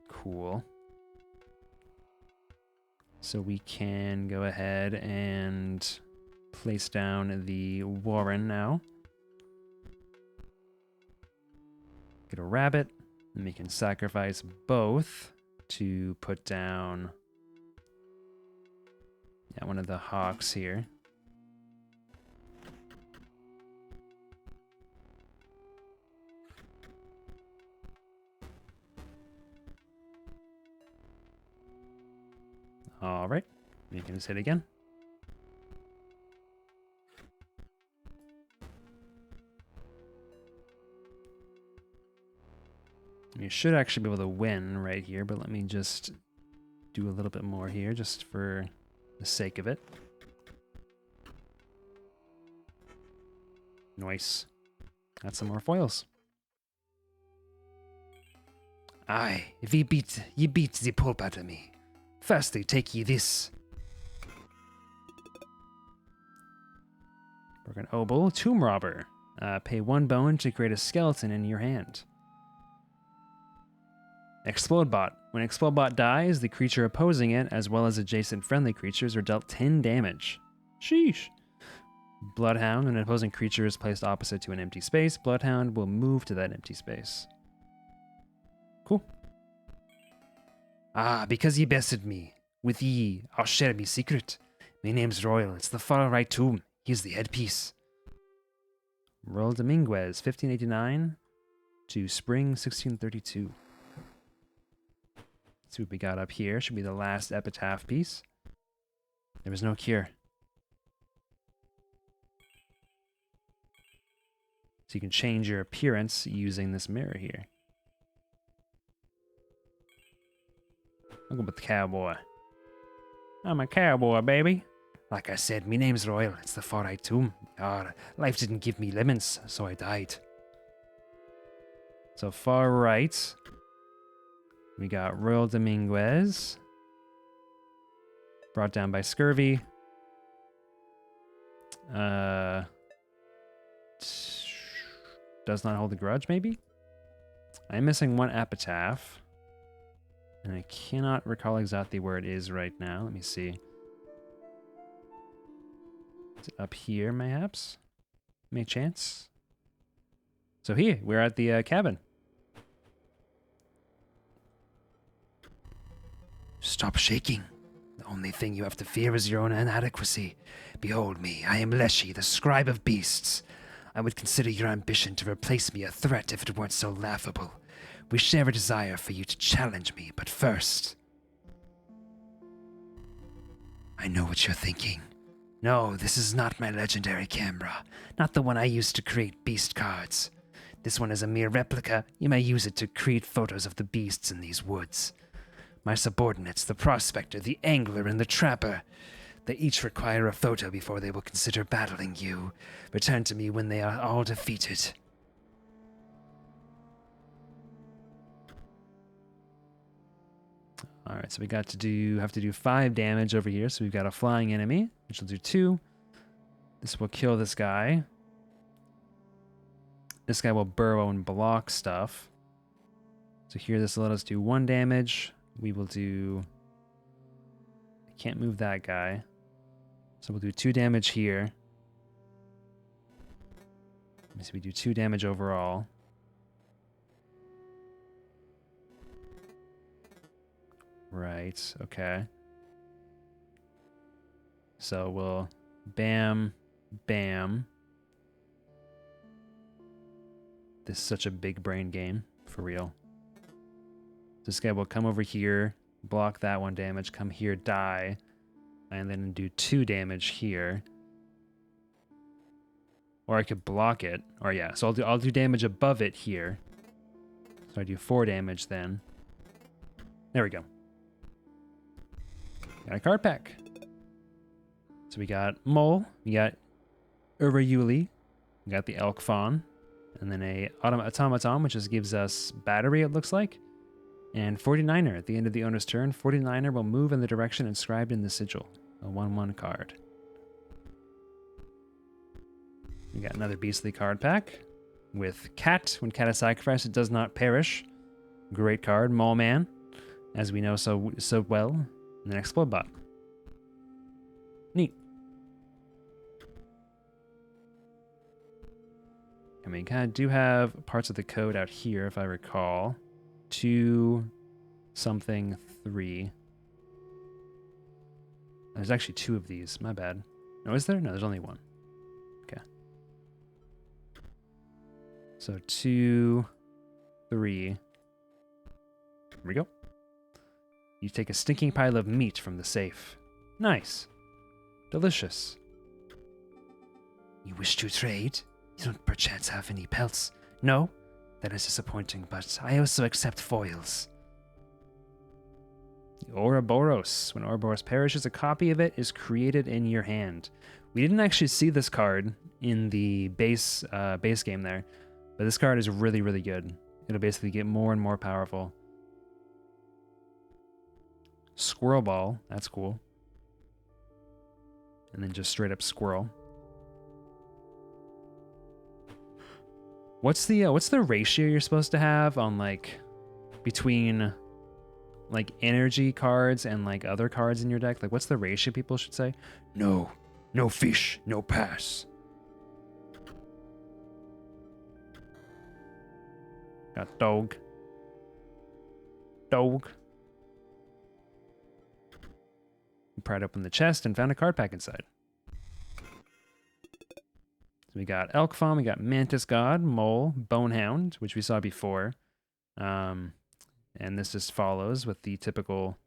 Cool. So we can go ahead and place down the warren now. Get a rabbit, and we can sacrifice both to put down one of the hawks here. All right, we can just hit again. You should actually be able to win right here, but let me just do a little bit more here just for the sake of it. Nice. Got some more foils. Aye, ye beat the pulp out of me. Firstly, take ye this. Broken Obol, Tomb Robber. Pay 1 bone to create a skeleton in your hand. Explodebot. When Explodebot dies, the creature opposing it, as well as adjacent friendly creatures, are dealt 10 damage. Sheesh. Bloodhound. When an opposing creature is placed opposite to an empty space, Bloodhound will move to that empty space. Cool. Ah, because ye bested me. With ye, I'll share me secret. My name's Royal. It's the far right tomb. Here's the headpiece. Royal Dominguez, 1589 to spring 1632. Let's see what we got up here. Should be the last epitaph piece. There was no cure. So you can change your appearance using this mirror here. I'll go with the cowboy. I'm a cowboy, baby. Like I said, me name's Royal. It's the far right tomb. Life didn't give me lemons, so I died. So far right, we got Royal Dominguez. Brought down by scurvy. Does not hold a grudge, maybe? I'm missing 1 epitaph. And I cannot recall exactly where it is right now. Let me see. Is it up here, mayhaps? May chance? So here, we're at the cabin. Stop shaking. The only thing you have to fear is your own inadequacy. Behold me, I am Leshy, the scribe of beasts. I would consider your ambition to replace me a threat if it weren't so laughable. We share a desire for you to challenge me, but first... I know what you're thinking. No, this is not my legendary camera. Not the one I used to create beast cards. This one is a mere replica. You may use it to create photos of the beasts in these woods. My subordinates, the prospector, the angler, and the trapper, they each require a photo before they will consider battling you. Return to me when they are all defeated. Alright, so we have to do 5 damage over here. So we've got a flying enemy, which will do 2. This will kill this guy. This guy will burrow and block stuff. So here this will let us do 1 damage. We will do... I can't move that guy. So we'll do 2 damage here. So we do 2 damage overall. Right, okay. So we'll bam, bam. This is such a big brain game, for real. This guy will come over here, block that 1 damage, come here, die, and then do 2 damage here. Or I could block it. Or yeah, so I'll do damage above it here. So I do 4 damage then. There we go. Got a card pack. So we got Mole, we got Urayuli, we got the Elk Fawn, and then a Automaton, which just gives us Battery, it looks like. And 49er. At the end of the owner's turn, 49er will move in the direction inscribed in the sigil. A 1/1 card. We got another beastly card pack with Cat. When Cat is sacrificed, it does not perish. Great card. Mole Man, as we know so well. And then Explode Bot. Neat. I mean, kind of do have parts of the code out here, if I recall. 2 something 3. There's actually 2 of these. My bad. No, is there? No, there's only 1. Okay. So 2, 3. Here we go. You take a stinking pile of meat from the safe. Nice. Delicious. You wish to trade? You don't perchance have any pelts? No? That is disappointing, but I also accept foils. Ouroboros. When Ouroboros perishes, a copy of it is created in your hand. We didn't actually see this card in the base game there, but this card is really, really good. It'll basically get more and more powerful. Squirrel Ball. That's cool. And then just straight up Squirrel. What's the ratio you're supposed to have on like between like energy cards and like other cards in your deck? Like what's the ratio people should say? No fish, no pass. Got dog. Dog. We pried open the chest and found a card pack inside. So we got Elk Fawn, we got Mantis God, Mole, Bonehound, which we saw before. And this just follows with the typical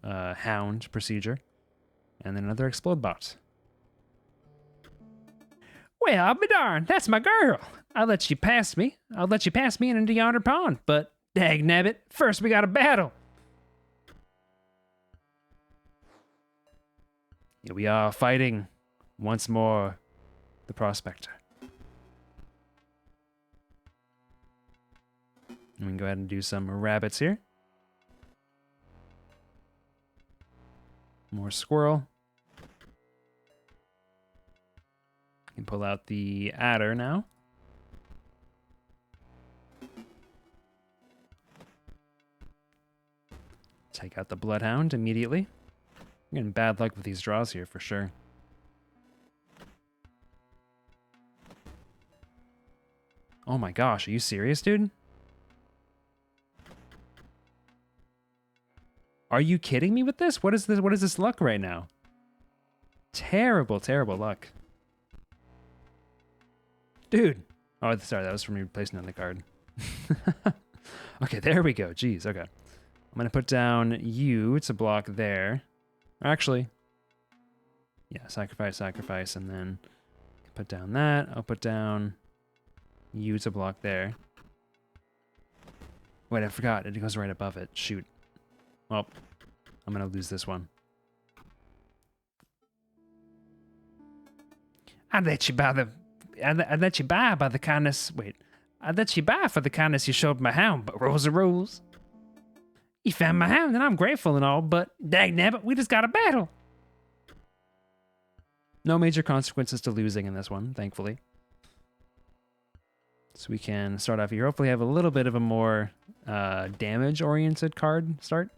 Hound procedure. And then another Explode Bot. Well, I'll be darned, that's my girl. I'll let you pass me and into yonder pond. But, dagnabbit, first we got a battle. Here we are fighting once more the Prospector. And we can go ahead and do some rabbits here. More squirrel. You can pull out the adder now. Take out the bloodhound immediately. I'm getting bad luck with these draws here for sure. Oh my gosh, are you serious, dude? Are you kidding me with this? What is this? What is this luck right now? Terrible, terrible luck. Dude. Oh, sorry, that was from me placing on the card. Okay, there we go. Jeez, okay. I'm going to put down you to block there. Actually, yeah, sacrifice, and then put down that. I'll put down you to block there. Wait, I forgot. It goes right above it. Shoot. Well, I'm going to lose this one. I'd let you buy by the kindness. Wait, I'd let you buy for the kindness you showed my hound, but rolls are rules. You found my hound, and I'm grateful and all, but dagnabbit, we just got a battle. No major consequences to losing in this one, thankfully. So we can start off here. Hopefully have a little bit of a more damage-oriented card start.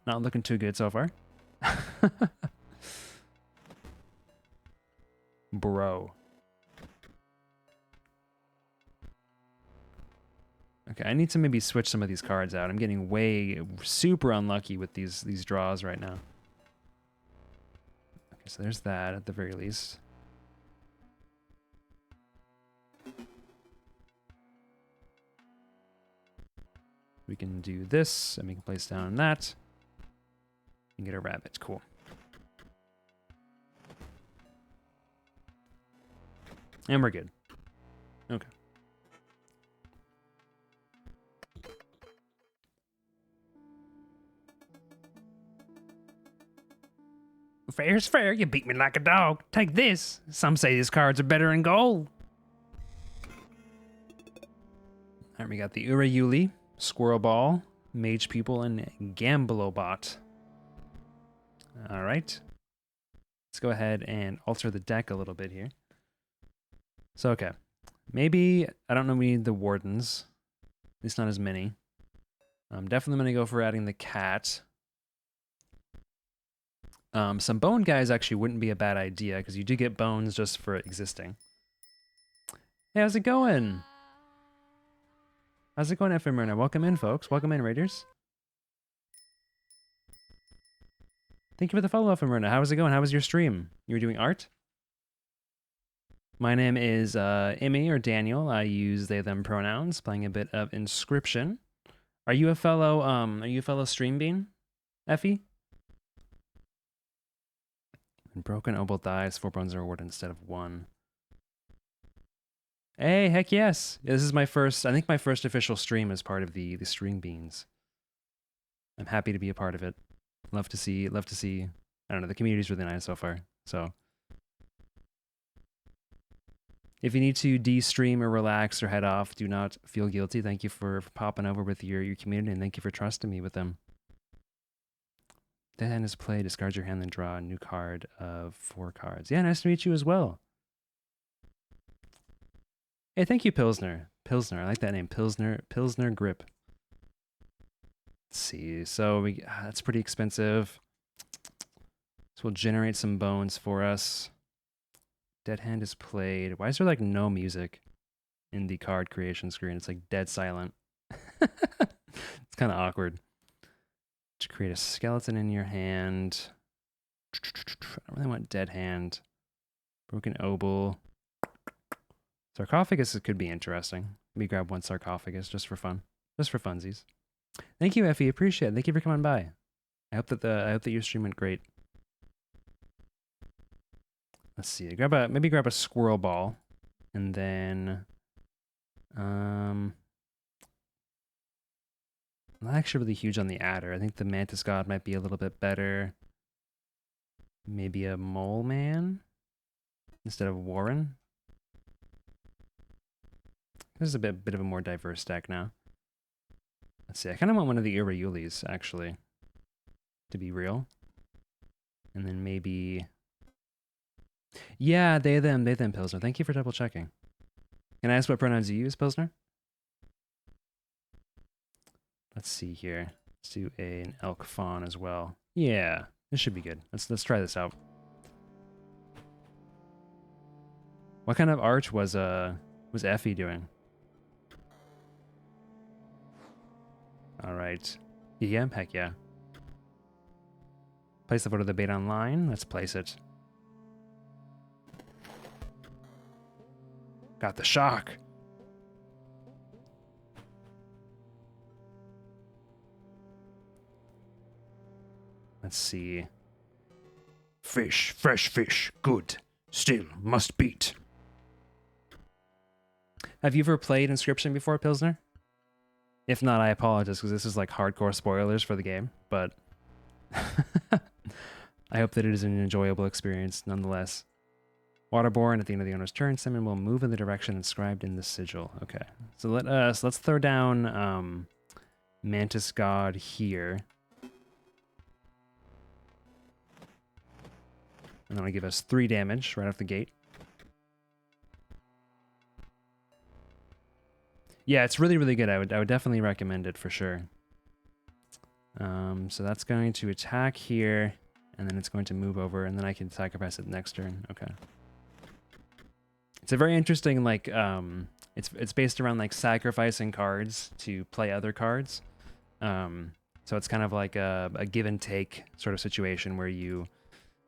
Not looking too good so far. Bro. Okay, I need to maybe switch some of these cards out. I'm getting super unlucky with these draws right now. Okay, so there's that at the very least. We can do this, and we can place down that. And get a rabbit, cool. And we're good. Okay. Fair's fair. You beat me like a dog. Take this. Some say these cards are better in gold. Alright, we got the Urayuli, Squirrel Ball, Mage People, and Gamblerobot. Alright. Let's go ahead and alter the deck a little bit here. So, okay. Maybe, I don't know, we need the Wardens. At least not as many. I'm definitely going to go for adding the cat. Some bone guys actually wouldn't be a bad idea, because you do get bones just for existing. Hey, how's it going? How's it going, Ephemerna? Welcome in, folks. Welcome in, Raiders. Thank you for the follow-up, Ephemerna. How was it going? How was your stream? You were doing art? My name is Emmy or Daniel. I use they them pronouns, playing a bit of Inscryption. Are you a fellow stream bean, Effie? And broken obol dies, 4 bones are rewarded instead of 1. Hey, heck yes! This is my first, I think my first official stream as part of the stream beans. I'm happy to be a part of it. Love to see, I don't know, the community's really nice so far, so. If you need to de-stream or relax or head off, do not feel guilty. Thank you for popping over with your community, and thank you for trusting me with them. Dead hand is play, discard your hand, then draw a new card of 4 cards. Yeah, nice to meet you as well. Hey, thank you, Pilsner. Pilsner, I like that name. Pilsner Grip. Let's see, so that's pretty expensive. So we'll generate some bones for us. Dead hand is played. Why is there like no music in the card creation screen? It's like dead silent. It's kind of awkward. To create a skeleton in your hand. I don't really want dead hand. Broken obol. Sarcophagus could be interesting. Maybe grab 1 sarcophagus just for fun. Just for funsies. Thank you, Effie. Appreciate it. Thank you for coming by. I hope that your stream went great. Let's see. Maybe grab a squirrel ball, and then I'm not actually really huge on the adder. I think the mantis god might be a little bit better. Maybe a mole man instead of Warren. This is a bit of a more diverse deck now. Let's see. I kind of want one of the Urayulis, actually, to be real. And then maybe, yeah, they them Pilsner. Thank you for double checking. Can I ask what pronouns you use, Pilsner? Let's see here. Let's do an elk fawn as well. Yeah, this should be good. Let's try this out. What kind of art was Effie doing? All right. Yeah, heck yeah. Place the photo of the bait online. Let's place it. Got the shark. Let's see. Fish, fresh fish, good. Still must beat. Have you ever played Inscryption before, Pilsner? If not, I apologize, because this is like hardcore spoilers for the game, but I hope that it is an enjoyable experience nonetheless. Waterborne, at the end of the owner's turn, summon will move in the direction inscribed in the sigil. Okay, so let's throw down Mantis God here. And that'll give us 3 damage right off the gate. Yeah, it's really, really good. I would definitely recommend it for sure. So that's going to attack here, and then it's going to move over, and then I can sacrifice it next turn. Okay. It's a very interesting, like, it's based around like sacrificing cards to play other cards. So it's kind of like a give and take sort of situation where you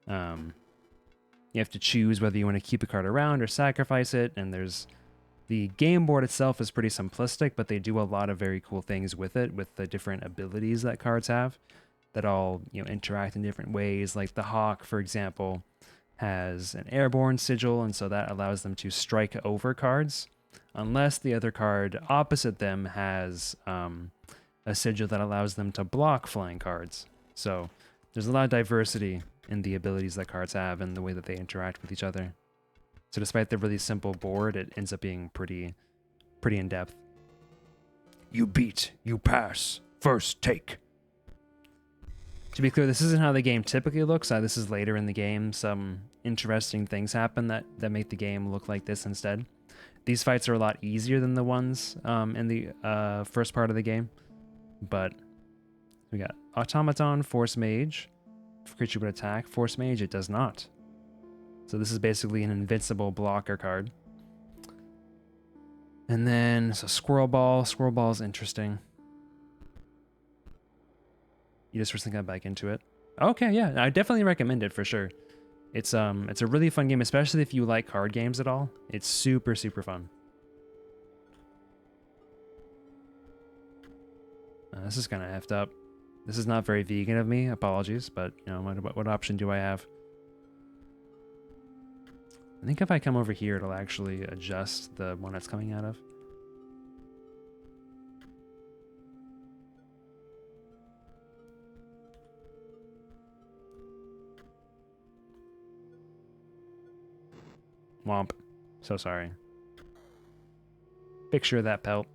have to choose whether you want to keep a card around or sacrifice it, and the game board itself is pretty simplistic, but they do a lot of very cool things with it, with the different abilities that cards have that all interact in different ways. Like the hawk, for example, has an airborne sigil, and so that allows them to strike over cards, unless the other card opposite them has a sigil that allows them to block flying cards. So there's a lot of diversity in the abilities that cards have and the way that they interact with each other. So despite the really simple board, it ends up being pretty in-depth. You beat, you pass, first take. To be clear, this isn't how the game typically looks. This is later in the game. Some interesting things happen that make the game look like this instead. These fights are a lot easier than the ones in the first part of the game. But we got Automaton, Force Mage. If creature would attack, Force Mage, it does not. So this is basically an invincible blocker card. And then, so Squirrel Ball. Squirrel Ball is interesting. You just first think I'm back into it. Okay, yeah, I definitely recommend it for sure. It's a really fun game, especially if you like card games at all. It's super, super fun. This is kind of effed up. This is not very vegan of me. Apologies, but you know, what option do I have? I think if I come over here, it'll actually adjust the one it's coming out of. Womp. So sorry. Picture that pelt.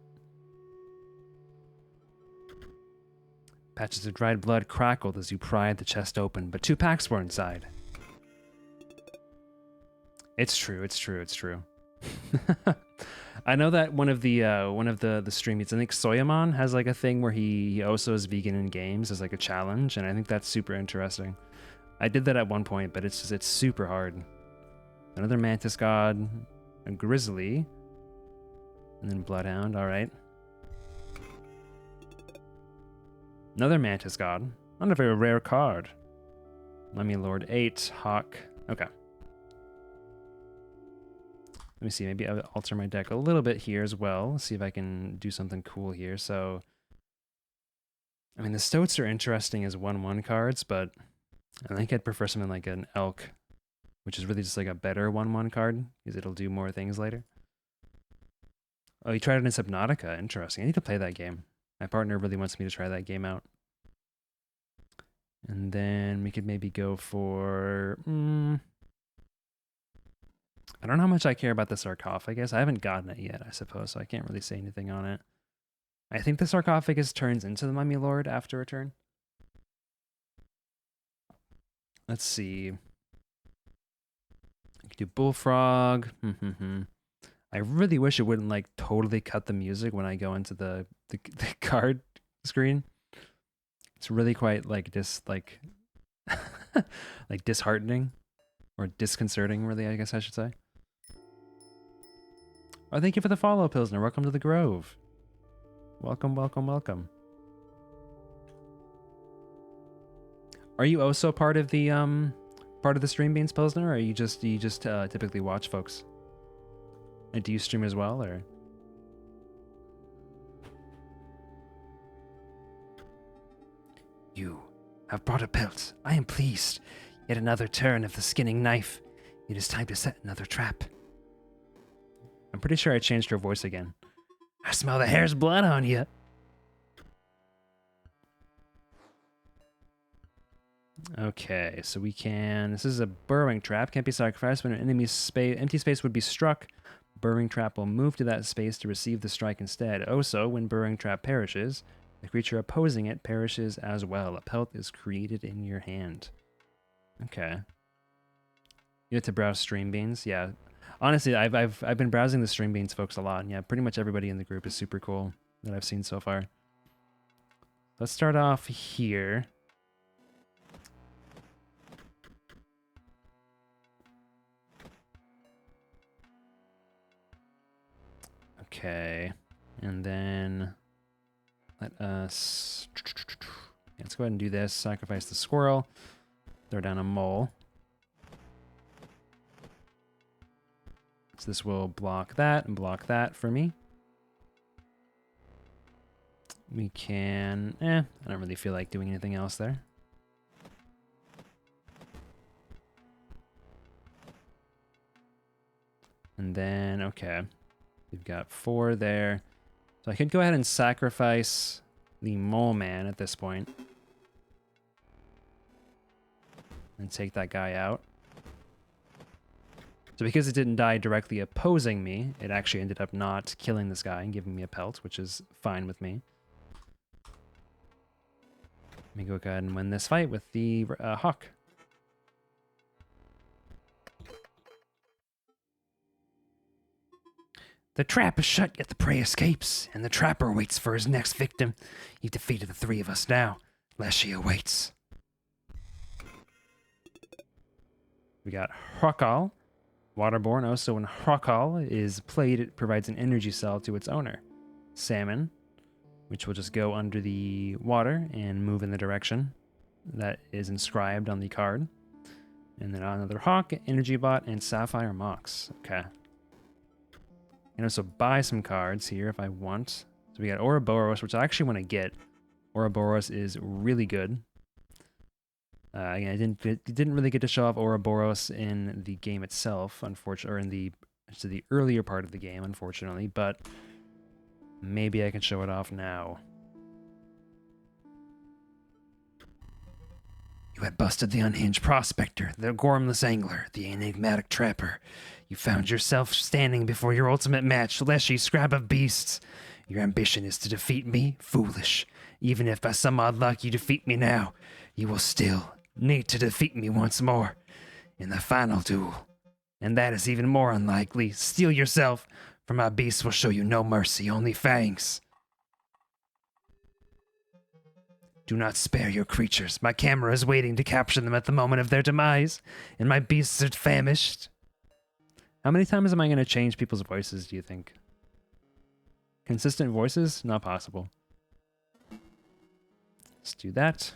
Patches of dried blood crackled as you pried the chest open, but 2 packs were inside. It's true, it's true, it's true. I know that one of the stream meets, I think Soyamon has like a thing where he also is vegan in games as like a challenge, and I think that's super interesting. I did that at one point, but it's super hard. Another Mantis God, a Grizzly, and then Bloodhound, alright. Another Mantis God, not a very rare card. Lemmy Lord 8, Hawk, okay. Let me see, maybe I'll alter my deck a little bit here as well, see if I can do something cool here. So, I mean, the Stoats are interesting as 1/1 cards, but I think I'd prefer something like an Elk, which is really just like a better 1/1 card, because it'll do more things later. Oh, you tried it in Subnautica. Interesting. I need to play that game. My partner really wants me to try that game out. And then we could maybe go for... I don't know how much I care about the sarcophagus. I haven't gotten it yet, I suppose, so I can't really say anything on it. I think the sarcophagus turns into the Mummy Lord after a turn. Let's see. I could do Bullfrog. I really wish it wouldn't like totally cut the music when I go into the card screen. It's really quite like like disheartening or disconcerting, really, I guess I should say. Oh, thank you for the follow, Pilsner. Welcome to the Grove. Welcome, welcome, welcome. Are you also part of the Stream Beans, Pilsner, or you just typically watch folks? And do you stream as well, or? You have brought a pelt. I am pleased. Yet another turn of the skinning knife. It is time to set another trap. I'm pretty sure I changed her voice again. I smell the hare's blood on you. Okay, so we can... This is a burrowing trap. Can't be sacrificed when an enemy's empty space would be struck. Burrowing trap will move to that space to receive the strike instead. Also, when burrowing trap perishes, the creature opposing it perishes as well. A pelt is created in your hand. Okay. You have to browse Stream Beans? Yeah. Honestly, I've been browsing the Stream Beans folks a lot, and yeah, pretty much everybody in the group is super cool that I've seen so far. Let's start off here. Okay, and then let us... Let's go ahead and do this. Sacrifice the squirrel. Throw down a mole. So this will block that and block that for me. We can... I don't really feel like doing anything else there. And then, okay, we've got 4 there. So I could go ahead and sacrifice the mole man at this point. And take that guy out. So because it didn't die directly opposing me, it actually ended up not killing this guy and giving me a pelt, which is fine with me. Let me go ahead and win this fight with the hawk. The trap is shut, yet the prey escapes, and the trapper waits for his next victim. You've defeated the 3 of us now. Leshy awaits. We got Hrockal, waterborne. Also, when Hrockal is played, it provides an energy cell to its owner. Salmon, which will just go under the water and move in the direction that is inscribed on the card. And then another Hawk, Energy Bot, and Sapphire Mox. Okay. And also buy some cards here if I want. So we got Ouroboros, which I actually want to get. Ouroboros is really good. Again, I didn't really get to show off Ouroboros in the game itself, unfortunately, or in the earlier part of the game, unfortunately. But maybe I can show it off now. You had busted the unhinged prospector, the gormless angler, the enigmatic trapper. You found yourself standing before your ultimate match, Leshy, Scrab of Beasts. Your ambition is to defeat me? Foolish. Even if by some odd luck you defeat me now, you will still need to defeat me once more in the final duel. And that is even more unlikely. Steel yourself, for my beasts will show you no mercy, only fangs. Do not spare your creatures. My camera is waiting to capture them at the moment of their demise, and my beasts are famished. How many times am I going to change people's voices, do you think? Consistent voices? Not possible. Let's do that.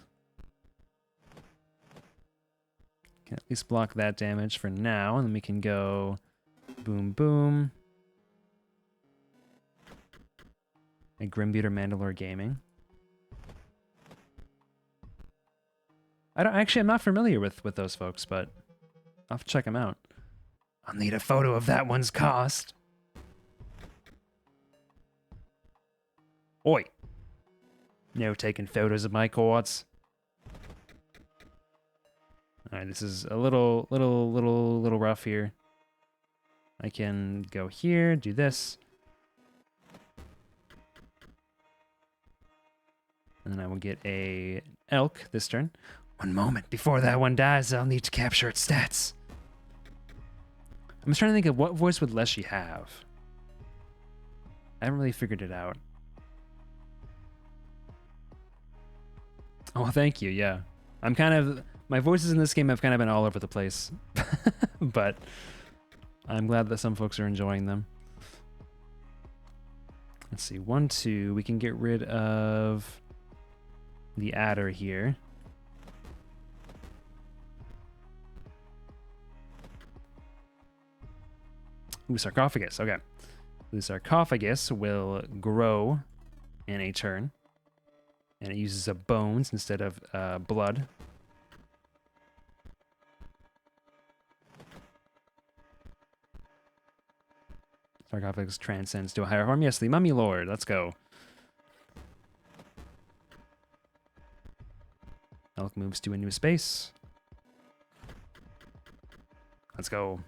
Can at least block that damage for now, and then we can go boom, boom. And Grimbeater Mandalore Gaming. I'm not familiar with those folks, but I'll have to check them out. I'll need a photo of that one's cost. Oi! No taking photos of my cards. Alright, this is a little rough here. I can go here, do this. And then I will get a elk this turn. One moment. Before that one dies, I'll need to capture its stats. I'm just trying to think of what voice would Leshy have. I haven't really figured it out. Oh, thank you, yeah. My voices in this game have kind of been all over the place. But I'm glad that some folks are enjoying them. Let's see, 1, 2, we can get rid of the adder here. Ooh, sarcophagus, okay. The sarcophagus will grow in a turn. And it uses bones instead of blood. Sarcophagus transcends to a higher form. Yes, the Mummy Lord. Let's go. Elk moves to a new space. Let's go.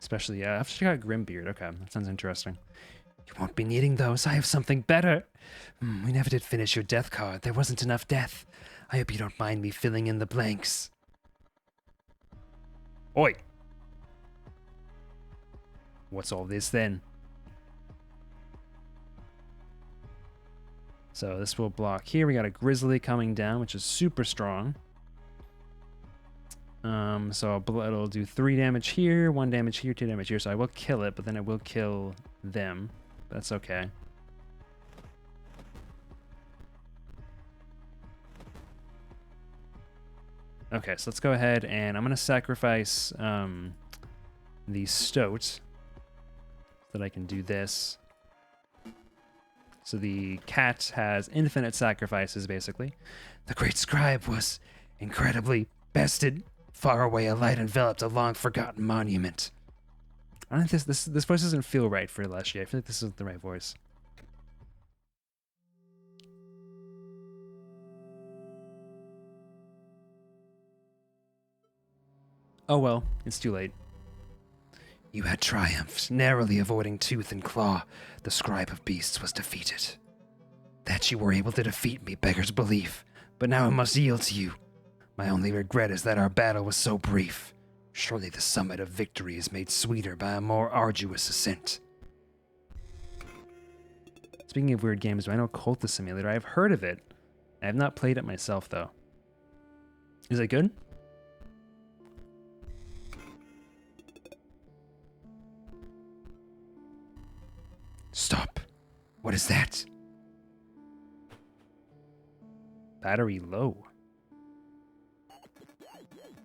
Especially, after she got Grimbeard. Okay, that sounds interesting. You won't be needing those. I have something better. We never did finish your death card. There wasn't enough death. I hope you don't mind me filling in the blanks. Oi! What's all this then? So this will block here. We got a Grizzly coming down, which is super strong. So it'll do 3 damage here, 1 damage here, 2 damage here. So I will kill it, but then it will kill them. That's okay. Okay, so let's go ahead and I'm going to sacrifice the Stoat so that I can do this. So the cat has infinite sacrifices, basically. The great scribe was incredibly bested. Far away, a light enveloped a long-forgotten monument. I don't think this voice doesn't feel right for Leshy. I feel like this isn't the right voice. Oh well, it's too late. You had triumphed, narrowly avoiding tooth and claw. The scribe of beasts was defeated. That you were able to defeat me beggars belief, but now I must yield to you. My only regret is that our battle was so brief. Surely the summit of victory is made sweeter by a more arduous ascent. Speaking of weird games, do I know Cultist Simulator? I've heard of it. I have not played it myself, though. Is it good? Stop. What is that? Battery low.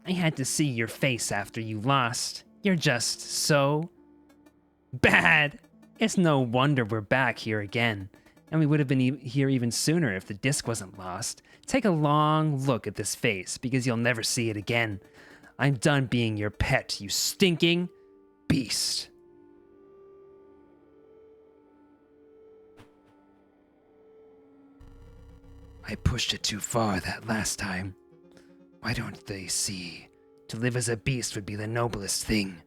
I had to see your face after you lost. You're just so bad. It's no wonder we're back here again. And we would have been here even sooner if the disc wasn't lost. Take a long look at this face, because you'll never see it again. I'm done being your pet, you stinking beast. I pushed it too far that last time. Why don't they see? To live as a beast would be the noblest thing.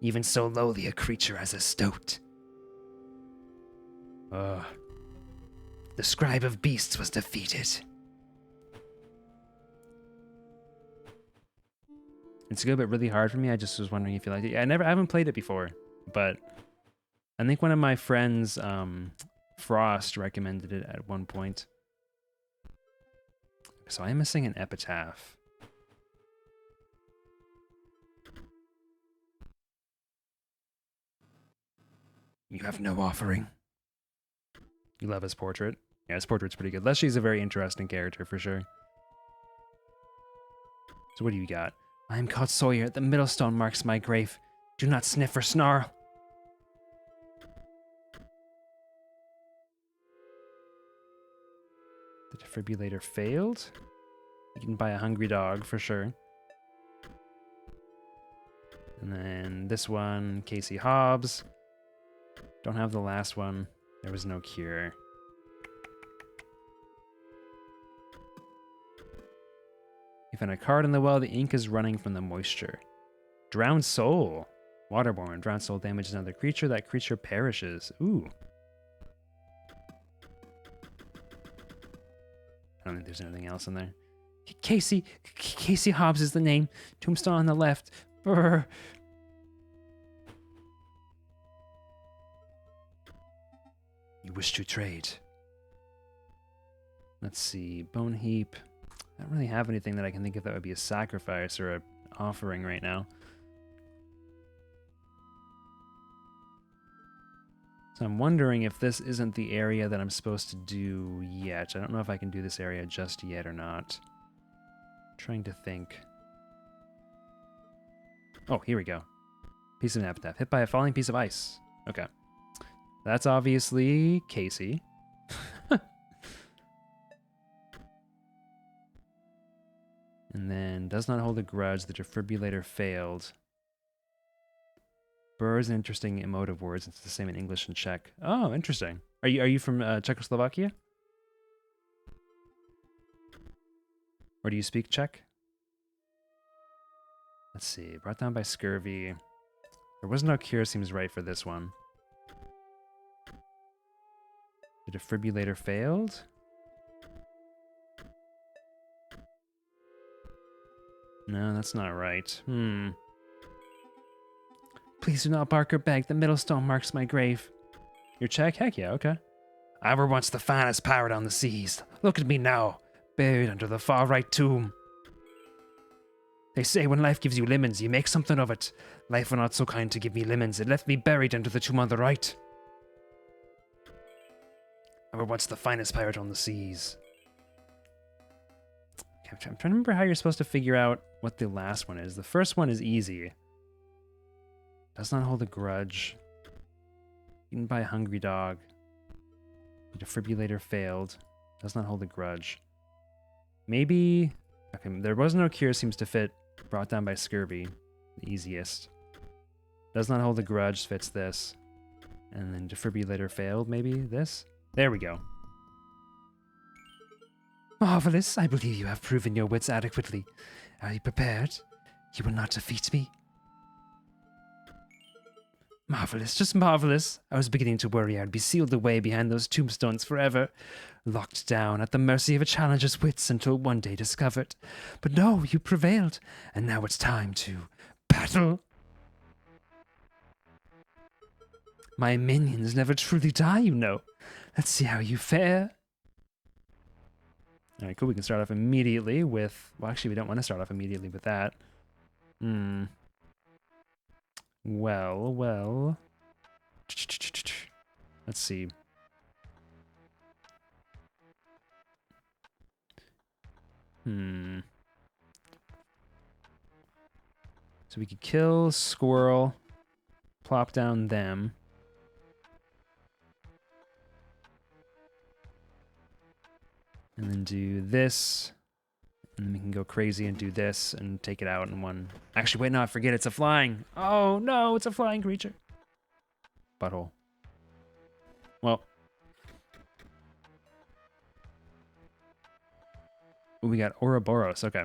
Even so lowly a creature as a stoat. The scribe of beasts was defeated. It's good, but really hard for me. I just was wondering if you liked it. Yeah, I haven't played it before, but I think one of my friends, Frost, recommended it at one point. So I'm missing an epitaph. You have no offering. You love his portrait? Yeah, his portrait's pretty good. Leslie's a very interesting character, for sure. So what do you got? I am called Sawyer. The middle stone marks my grave. Do not sniff or snarl. The defibrillator failed. You can buy a hungry dog, for sure. And then this one, Casey Hobbs. Don't have the last one. There was no cure. You found a card in the well. The ink is running from the moisture. Drowned soul. Waterborne. Drowned soul damages another creature. That creature perishes. Ooh. I don't think there's anything else in there. Casey Hobbs is the name. Tombstone on the left. Brr. You wish to trade? Let's see. Bone heap. I don't really have anything that I can think of that would be a sacrifice or an offering right now. So I'm wondering if this isn't the area that I'm supposed to do yet. I don't know if I can do this area just yet or not. Trying to think. Oh, here we go. Piece of an epitaph. Hit by a falling piece of ice. Okay. That's obviously Casey. And then does not hold a grudge. The defibrillator failed. Burr is an interesting emotive words. It's the same in English and Czech. Oh, interesting. Are you from Czechoslovakia? Or do you speak Czech? Let's see. Brought down by scurvy. There was no cure, seems right for this one. The defibrillator failed. No, that's not right. Please do not bark or beg. The middle stone marks my grave. You're Czech? Heck yeah, okay. I were once the finest pirate on the seas. Look at me now, buried under the far right tomb. They say when life gives you lemons, you make something of it. Life were not so kind to give me lemons. It left me buried under the tomb on the right. I were once the finest pirate on the seas. Okay, I'm trying to remember how you're supposed to figure out what the last one is. The first one is easy. Does not hold a grudge. Eaten by a hungry dog. The defibrillator failed. Does not hold a grudge. Maybe... Okay, there was no cure seems to fit. Brought down by scurvy. The easiest. Does not hold a grudge fits this. And then defibrillator failed, maybe this? There we go. Marvelous. I believe you have proven your wits adequately. Are you prepared? You will not defeat me? Marvelous, just marvelous. I was beginning to worry I'd be sealed away behind those tombstones forever, locked down at the mercy of a challenger's wits until one day discovered. But no, you prevailed, and now it's time to battle. My minions never truly die, you know. Let's see how you fare. All right, cool. We can start off immediately with... Well, actually, we don't want to start off immediately with that. Well. Let's see. So we could kill Squirrel, plop down them. And then do this. And then we can go crazy and do this and take it out in one. Actually, wait, no, I forget. It's a flying. Oh, no, it's a flying creature. Butthole. Well. Ooh, we got Ouroboros. Okay.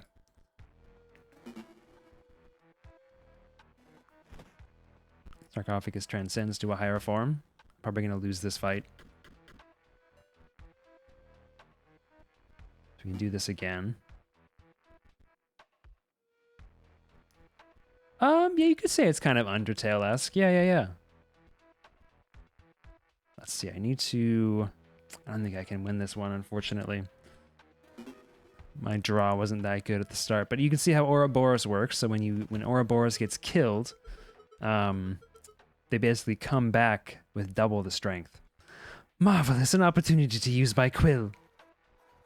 Sarcophagus transcends to a higher form. Probably going to lose this fight. So we can do this again. Yeah, you could say it's kind of Undertale-esque. Yeah. Let's see, I need to... I don't think I can win this one, unfortunately. My draw wasn't that good at the start, but you can see how Ouroboros works. So when Ouroboros gets killed, they basically come back with double the strength. Marvelous, an opportunity to use my quill.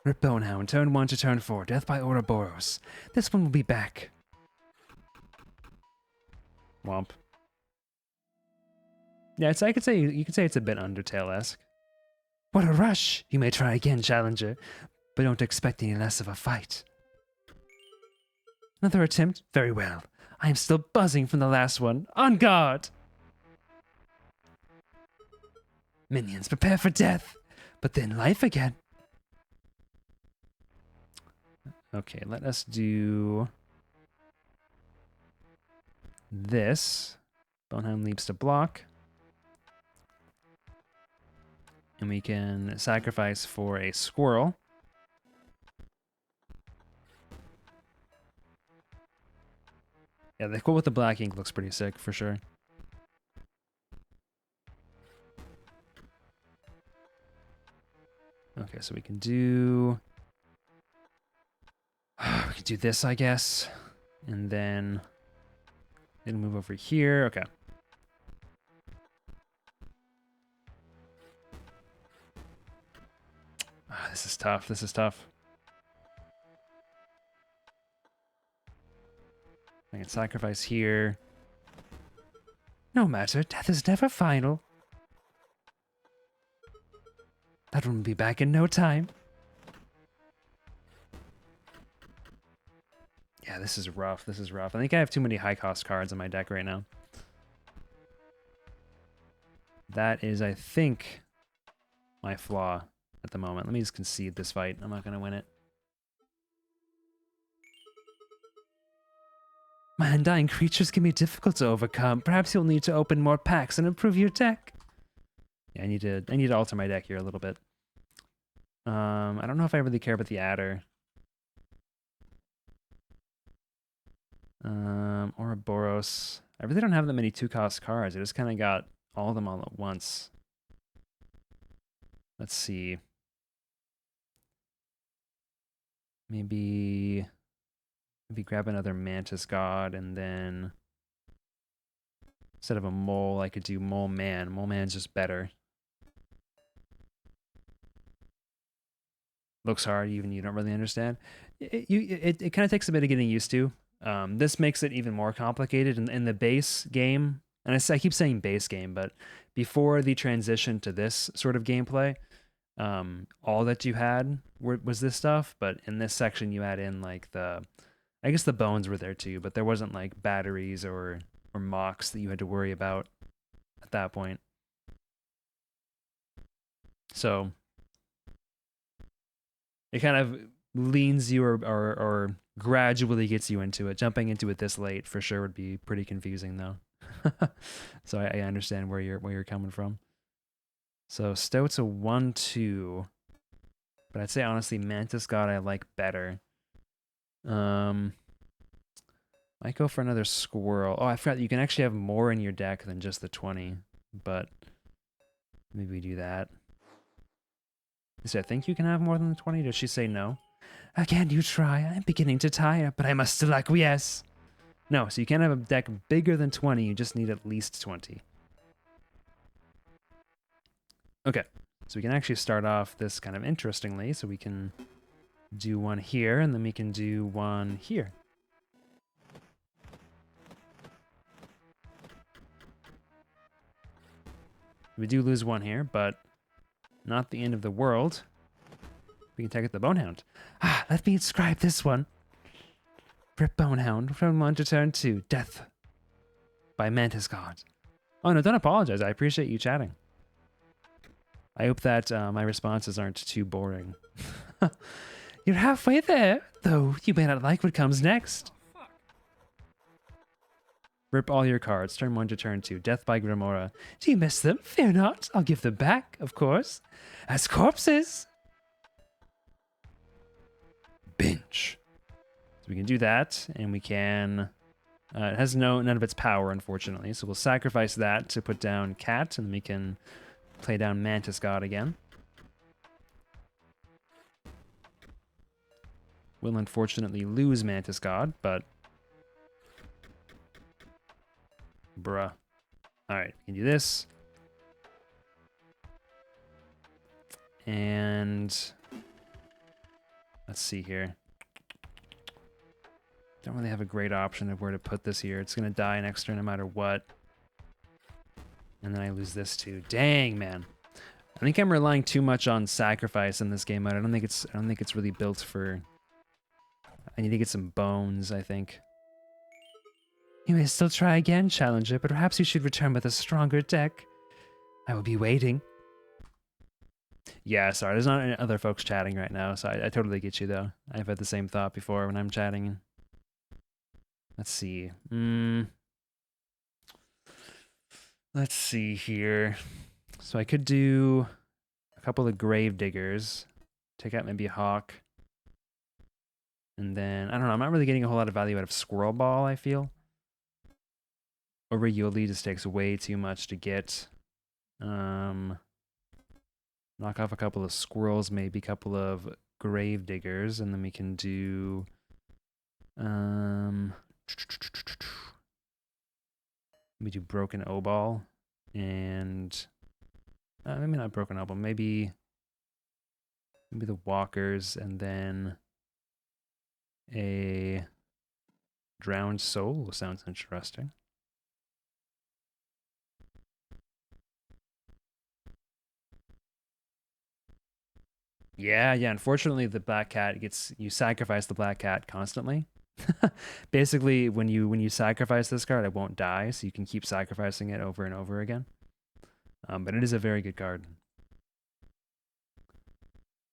Rip Bonehound, turn 1 to turn 4, death by Ouroboros. This one will be back. Womp. Yeah, you could say it's a bit Undertale-esque. What a rush! You may try again, challenger, but don't expect any less of a fight. Another attempt? Very well. I am still buzzing from the last one. On guard! Minions, prepare for death, but then life again. Okay, let us do this. Bonehound leaps to block. And we can sacrifice for a squirrel. Yeah, the quote with the black ink looks pretty sick for sure. Okay, so we can do this, I guess. And then it'll move over here. Okay. This is tough. This is tough. I can sacrifice here. No matter, death is never final. That one will be back in no time. Yeah, this is rough. This is rough. I think I have too many high-cost cards in my deck right now. That is, I think, my flaw at the moment. Let me just concede this fight. I'm not going to win it. My undying creatures can be difficult to overcome. Perhaps you'll need to open more packs and improve your deck. Yeah, I need to alter my deck here a little bit. I don't know if I really care about the adder. Ouroboros. I really don't have that many 2-cost cards. I just kind of got all of them all at once. Let's see. Maybe grab another Mantis God, and then instead of a mole, I could do Mole Man. Mole Man's just better. Looks hard, even you don't really understand. It kind of takes a bit of getting used to. This makes it even more complicated in the base game. And I keep saying base game, but before the transition to this sort of gameplay, all that you had was this stuff. But in this section, you add in like I guess the bones were there too, but there wasn't like batteries or or mocks that you had to worry about at that point. So it kind of leans you or gradually gets you into it. Jumping into it this late for sure would be pretty confusing though. So I understand where you're coming from. So Stout's a 1-2, but I'd say honestly Mantis God I like better. Might go for another squirrel. Oh, I forgot you can actually have more in your deck than just the 20, but maybe we do that. I think you can have more than the 20. Does she say no? Again, you try. I'm beginning to tire, but I must still acquiesce. No, so you can't have a deck bigger than 20. You just need at least 20. Okay, so we can actually start off this kind of interestingly. So we can do one here, and then we can do one here. We do lose one here, but not the end of the world. We can take it the Bonehound. Ah, let me inscribe this one. Rip Bonehound from 1 to turn 2. Death by Mantis God. Oh no, don't apologize. I appreciate you chatting. I hope that my responses aren't too boring. You're halfway there, though you may not like what comes next. Rip all your cards. Turn 1 to turn 2. Death by Grimora. Do you miss them? Fear not. I'll give them back, of course. As corpses. Bench. So we can do that, and we can... it has none of its power, unfortunately. So we'll sacrifice that to put down Cat, and we can play down Mantis God again. We'll unfortunately lose Mantis God, but... Bruh. Alright, we can do this. And... let's see here. Don't really have a great option of where to put this here. It's going to die next turn no matter what. And then I lose this too. Dang, man. I think I'm relying too much on sacrifice in this game mode. I don't think it's really built for... I need to get some bones, I think. You may still try again, Challenger, but perhaps you should return with a stronger deck. I will be waiting. Yeah, sorry, there's not any other folks chatting right now, so I totally get you, though. I've had the same thought before when I'm chatting. Let's see. Let's see here. So I could do a couple of Grave Diggers. Take out maybe a Hawk. And then, I don't know, I'm not really getting a whole lot of value out of Squirrel Ball, I feel. Over Yoli just takes way too much to get. Knock off a couple of Squirrels, maybe a couple of Grave Diggers, and then we can do... we do Broken O-Ball, and... maybe not Broken O-Ball, maybe the Walkers, and then a Drowned Soul sounds interesting. Yeah, unfortunately the Black Cat you sacrifice the Black Cat constantly. Basically, when you sacrifice this card, it won't die, so you can keep sacrificing it over and over again. But it is a very good card.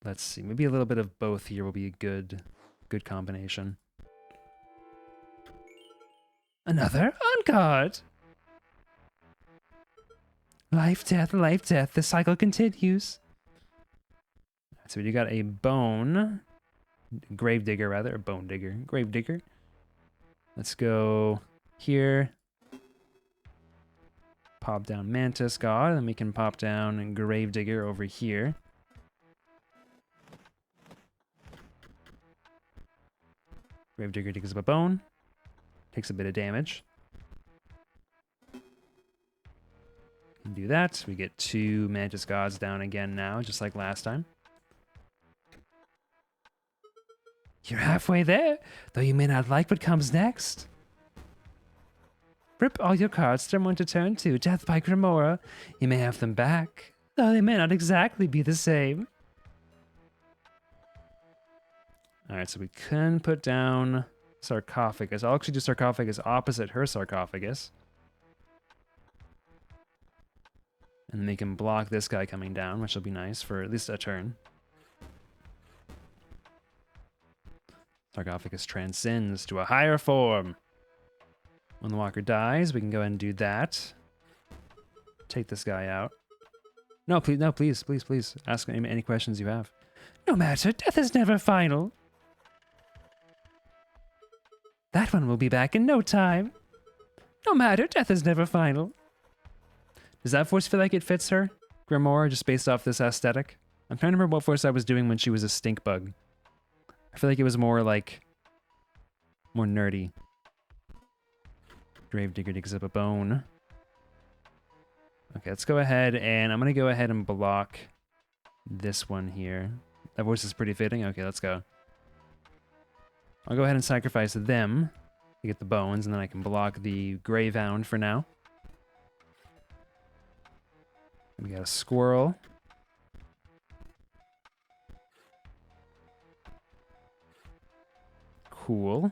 Let's see, maybe a little bit of both here will be a good combination. Another on card. Life, death, the cycle continues. So we got a Grave Digger rather, or Bone Digger, Grave Digger. Let's go here. Pop down Mantis God, and then we can pop down a Grave Digger over here. Grave Digger digs up a bone, takes a bit of damage. Can do that. We get 2 Mantis Gods down again now, just like last time. You're halfway there, though you may not like what comes next. Rip all your cards, turn 1 to turn 2. Death by Grimora. You may have them back, though they may not exactly be the same. Alright, so we can put down Sarcophagus. I'll actually do Sarcophagus opposite her Sarcophagus. And then they can block this guy coming down, which will be nice for at least a turn. Sarcophagus transcends to a higher form. When the walker dies, we can go ahead and do that. Take this guy out. No, please, please. Ask any questions you have. No matter, death is never final. That one will be back in no time. No matter, death is never final. Does that voice feel like it fits her, Grimoire, just based off this aesthetic? I'm trying to remember what voice I was doing when she was a stink bug. I feel like it was more like... more nerdy. Gravedigger digs up a bone. Okay, let's go ahead, and I'm going to go ahead and block this one here. That voice is pretty fitting. Okay, let's go. I'll go ahead and sacrifice them to get the bones, and then I can block the Gravehound for now. We got a squirrel. Cool.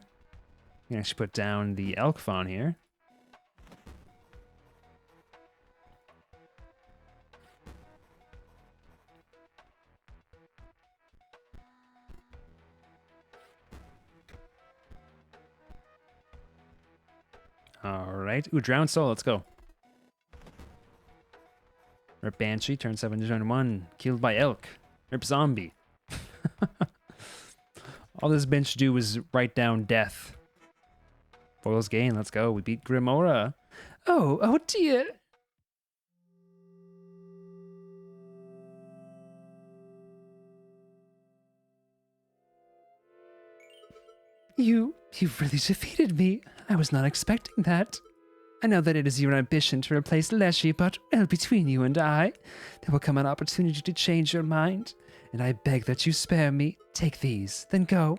You can actually put down the elk fawn here. Alright. Ooh, Drowned Soul, let's go. Rip Banshee, turn 7 to turn 1. Killed by Elk. Rip Zombie. All this bench do is write down death. Foils gain, let's go. We beat Grimora. Oh dear. You really defeated me. I was not expecting that. I know that it is your ambition to replace Leshy, but well, between you and I, there will come an opportunity to change your mind, and I beg that you spare me. Take these, then go.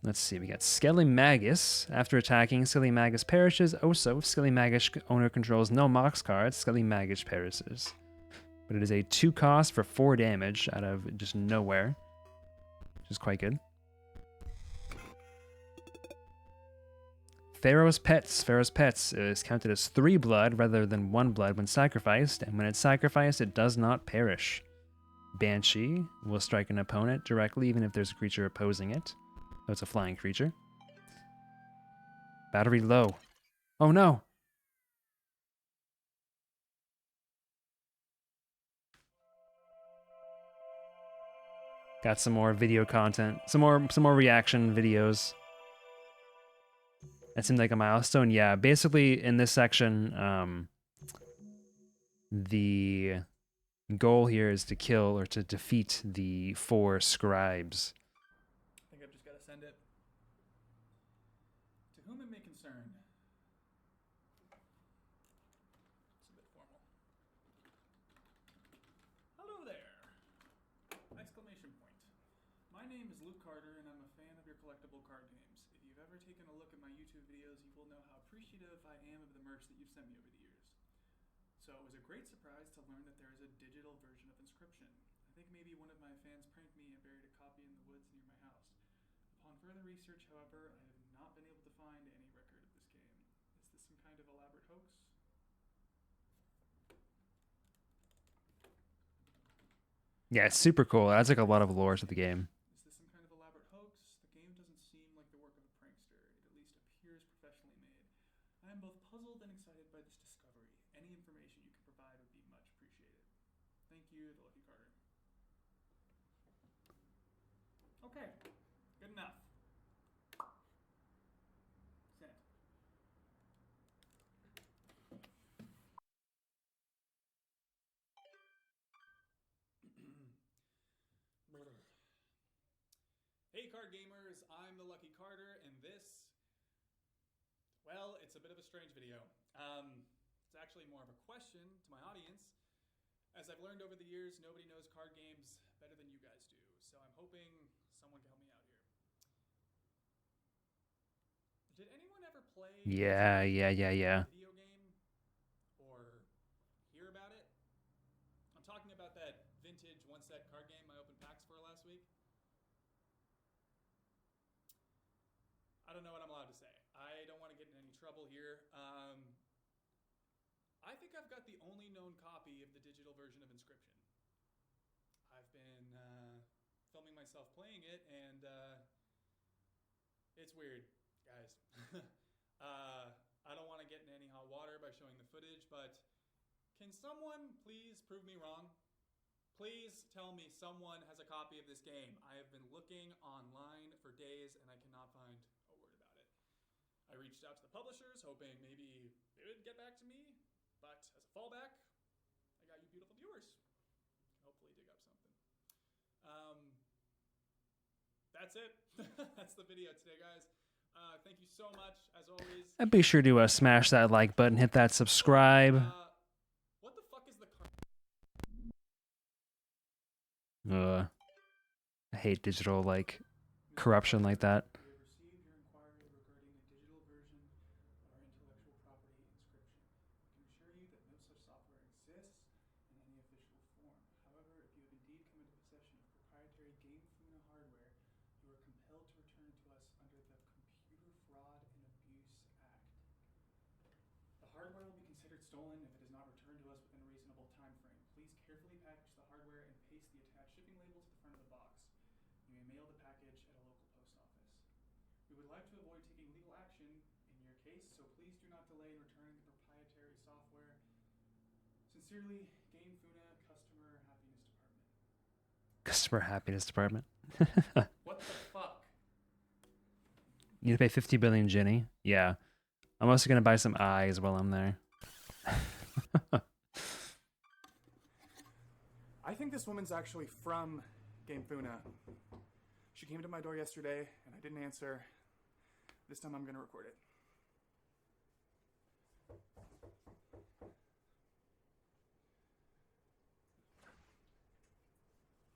Let's see, we got Skelly Magus. After attacking, Skelly Magus perishes. Also, if Skelly Magus owner controls no Mox cards, Skelly Magus perishes. But it is a 2 cost for 4 damage out of just nowhere, which is quite good. Pharaoh's Pets. Pharaoh's Pets is counted as 3 blood rather than 1 blood when sacrificed, and when it's sacrificed, it does not perish. Banshee will strike an opponent directly even if there's a creature opposing it. So it's a flying creature. Battery low. Oh no! Got some more video content, some more reaction videos. That seemed like a milestone. Yeah, basically in this section, the goal here is to kill or to defeat the 4 scribes. I think I've just got to send it. To whom it may concern. It's a bit formal. Hello there! Exclamation point. My name is Luke Carter, and I'm a fan of your collectible card games. If you've ever taken a look at my YouTube videos, you will know how appreciative I am of the merch that you've sent me over the years. So it was a great surprise to learn that there is a digital version of Inscryption. I think maybe one of my fans pranked me and buried a copy in the woods near my house. Upon further research, however, I have not been able to find any record of this game. Is this some kind of elaborate hoax? Yeah, it's super cool. It adds like a lot of lore to the game. Is this some kind of elaborate hoax? The game doesn't seem like the work of a prankster. It at least appears professionally made. I am both puzzled and excited by this discovery. Any information you can provide would be much appreciated. Thank you, the Lucky Carter. Okay, good enough. Sent. Hey card gamers, I'm the Lucky Carter, and this, well, it's a bit of a strange video. It's actually more of a question to my audience. As I've learned over the years, nobody knows card games better than you guys do, so I'm hoping someone can help me out here. Did anyone ever play Yeah. video game or hear about it? I'm talking about that vintage one-set card game I opened packs for last week. I don't know what I'm allowed to say. I don't want to get in any trouble here. think I've got the only known copy of the digital version of Inscryption. I've been filming myself playing it, and it's weird, guys. I don't want to get in any hot water by showing the footage, but can someone please prove me wrong? Please tell me someone has a copy of this game. I have been looking online for days, and I cannot find a word about it. I reached out to the publishers, hoping maybe they would get back to me, but as a fallback, I got you beautiful viewers. Hopefully dig up something. That's it. That's the video today, guys. Thank you so much, as always. And be sure to smash that like button, hit that subscribe. What the fuck is the I hate digital corruption like that. We have received your inquiry regarding the digital version of our intellectual property Inscryption. I can assure you that no such software exists in any official form. However, if you have indeed come into possession of proprietary Game Funa hardware, you are compelled to return it to us under the Computer Fraud and Abuse Act. The hardware will be considered stolen if it is not returned to us within a reasonable time frame. Please carefully package the hardware and paste the attached shipping label to the front of the box. You may mail the package at a local post office. We would like to avoid taking legal action in your case, so please do not delay in returning the proprietary software. Sincerely, Game Funa, Customer Happiness Department. Customer Happiness Department. What the fuck? You need to pay 50 billion Ginny? Yeah. I'm also going to buy some eyes while I'm there. I think this woman's actually from Game Funa. She came to my door yesterday, and I didn't answer. This time I'm gonna record it.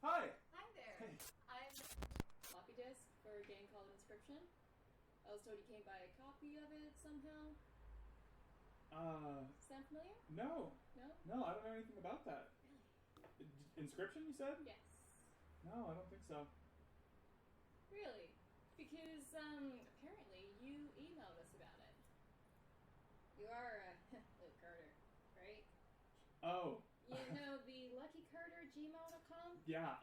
Hi! Hi there. Hey. I'm floppy disk for a game called Inscryption. I was told you came by a copy of it somehow. Sound familiar? No. No? No, I don't know anything about that. Really? Inscryption, you said? Yes. No, I don't think so. Really? Because, apparently you emailed us about it. You are, Luke Carter, right? Oh. You know the luckycarter@gmail.com? Yeah,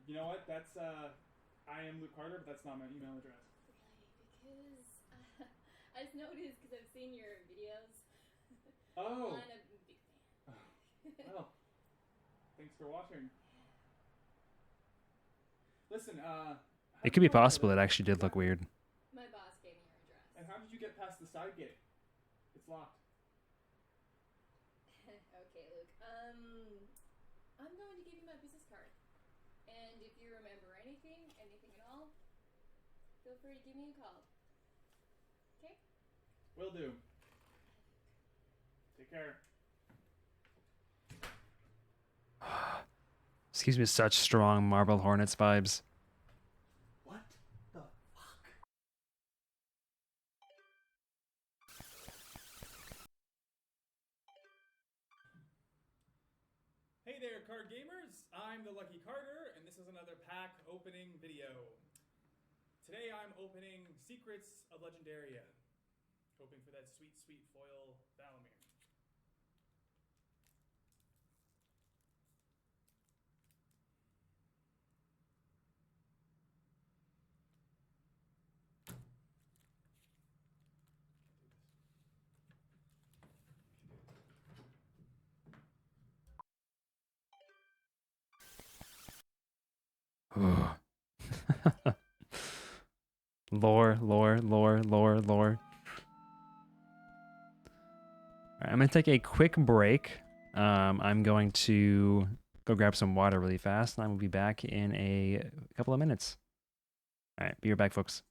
you know what? That's, I am Luke Carter, but that's not my email address. Really? Because, I just noticed because I've seen your videos. Oh. I'm a big fan. Well, thanks for watching. Listen, It could be possible it actually did look weird. My boss gave me your address. And how did you get past the side gate? It's locked. Okay, Luke. I'm going to give you my business card. And if you remember anything at all, feel free to give me a call. Okay? Will do. Take care. This gives me such strong Marble Hornets vibes. What the fuck? Hey there, card gamers! I'm the Lucky Carter, and this is another pack opening video. Today I'm opening Secrets of Legendaria, hoping for that sweet, sweet foil Valamir. Lore. Alright, I'm going to take a quick break. I'm going to go grab some water really fast, and I will be back in a couple of minutes. Alright, be right back, folks.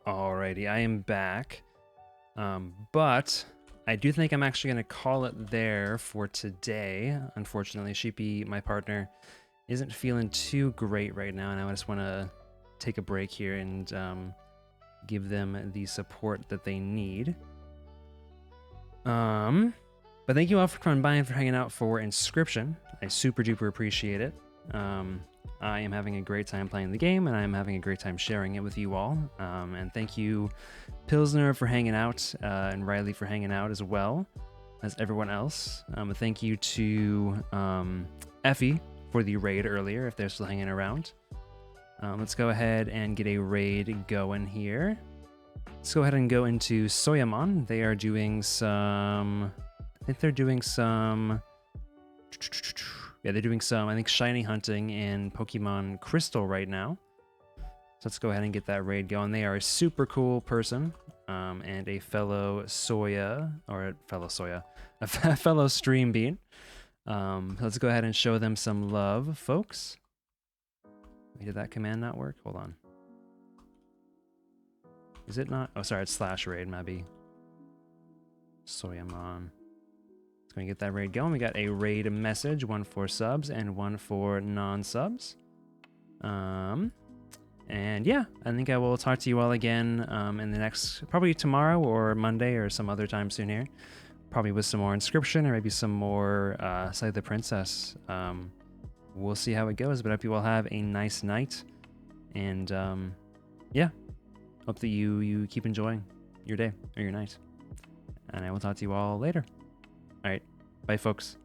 Alrighty, I am back. But I do think I'm actually going to call it there for today. Unfortunately, Sheepy, my partner, isn't feeling too great right now, and I just want to take a break here and give them the support that they need. But thank you all for coming by and for hanging out for Inscryption. I super duper appreciate it. I am having a great time playing the game, and I am having a great time sharing it with you all. And thank you, Pilsner, for hanging out, and Riley for hanging out as well as everyone else. Thank you to Effie for the raid earlier, if they're still hanging around. Let's go ahead and get a raid going here. Let's go ahead and go into Soyamon. They are doing some... I think they're doing some... Yeah, they're doing some, I think, shiny hunting in Pokemon Crystal right now. So let's go ahead and get that raid going. They are a super cool person, and a fellow Soya, or a fellow Stream Bean. Let's go ahead and show them some love, folks. Wait, did that command not work? Hold on. Is it not? Oh, sorry, it's /raid, maybe. Soyamon. Going to get that raid going. We got a raid message, one for subs and one for non-subs. And yeah, I think I will talk to you all again in the next, probably tomorrow or Monday or some other time soon here. Probably with some more Inscryption or maybe some more Slay the Princess. We'll see how it goes, but I hope you all have a nice night. And yeah, hope that you keep enjoying your day or your night. And I will talk to you all later. All right. Bye, folks.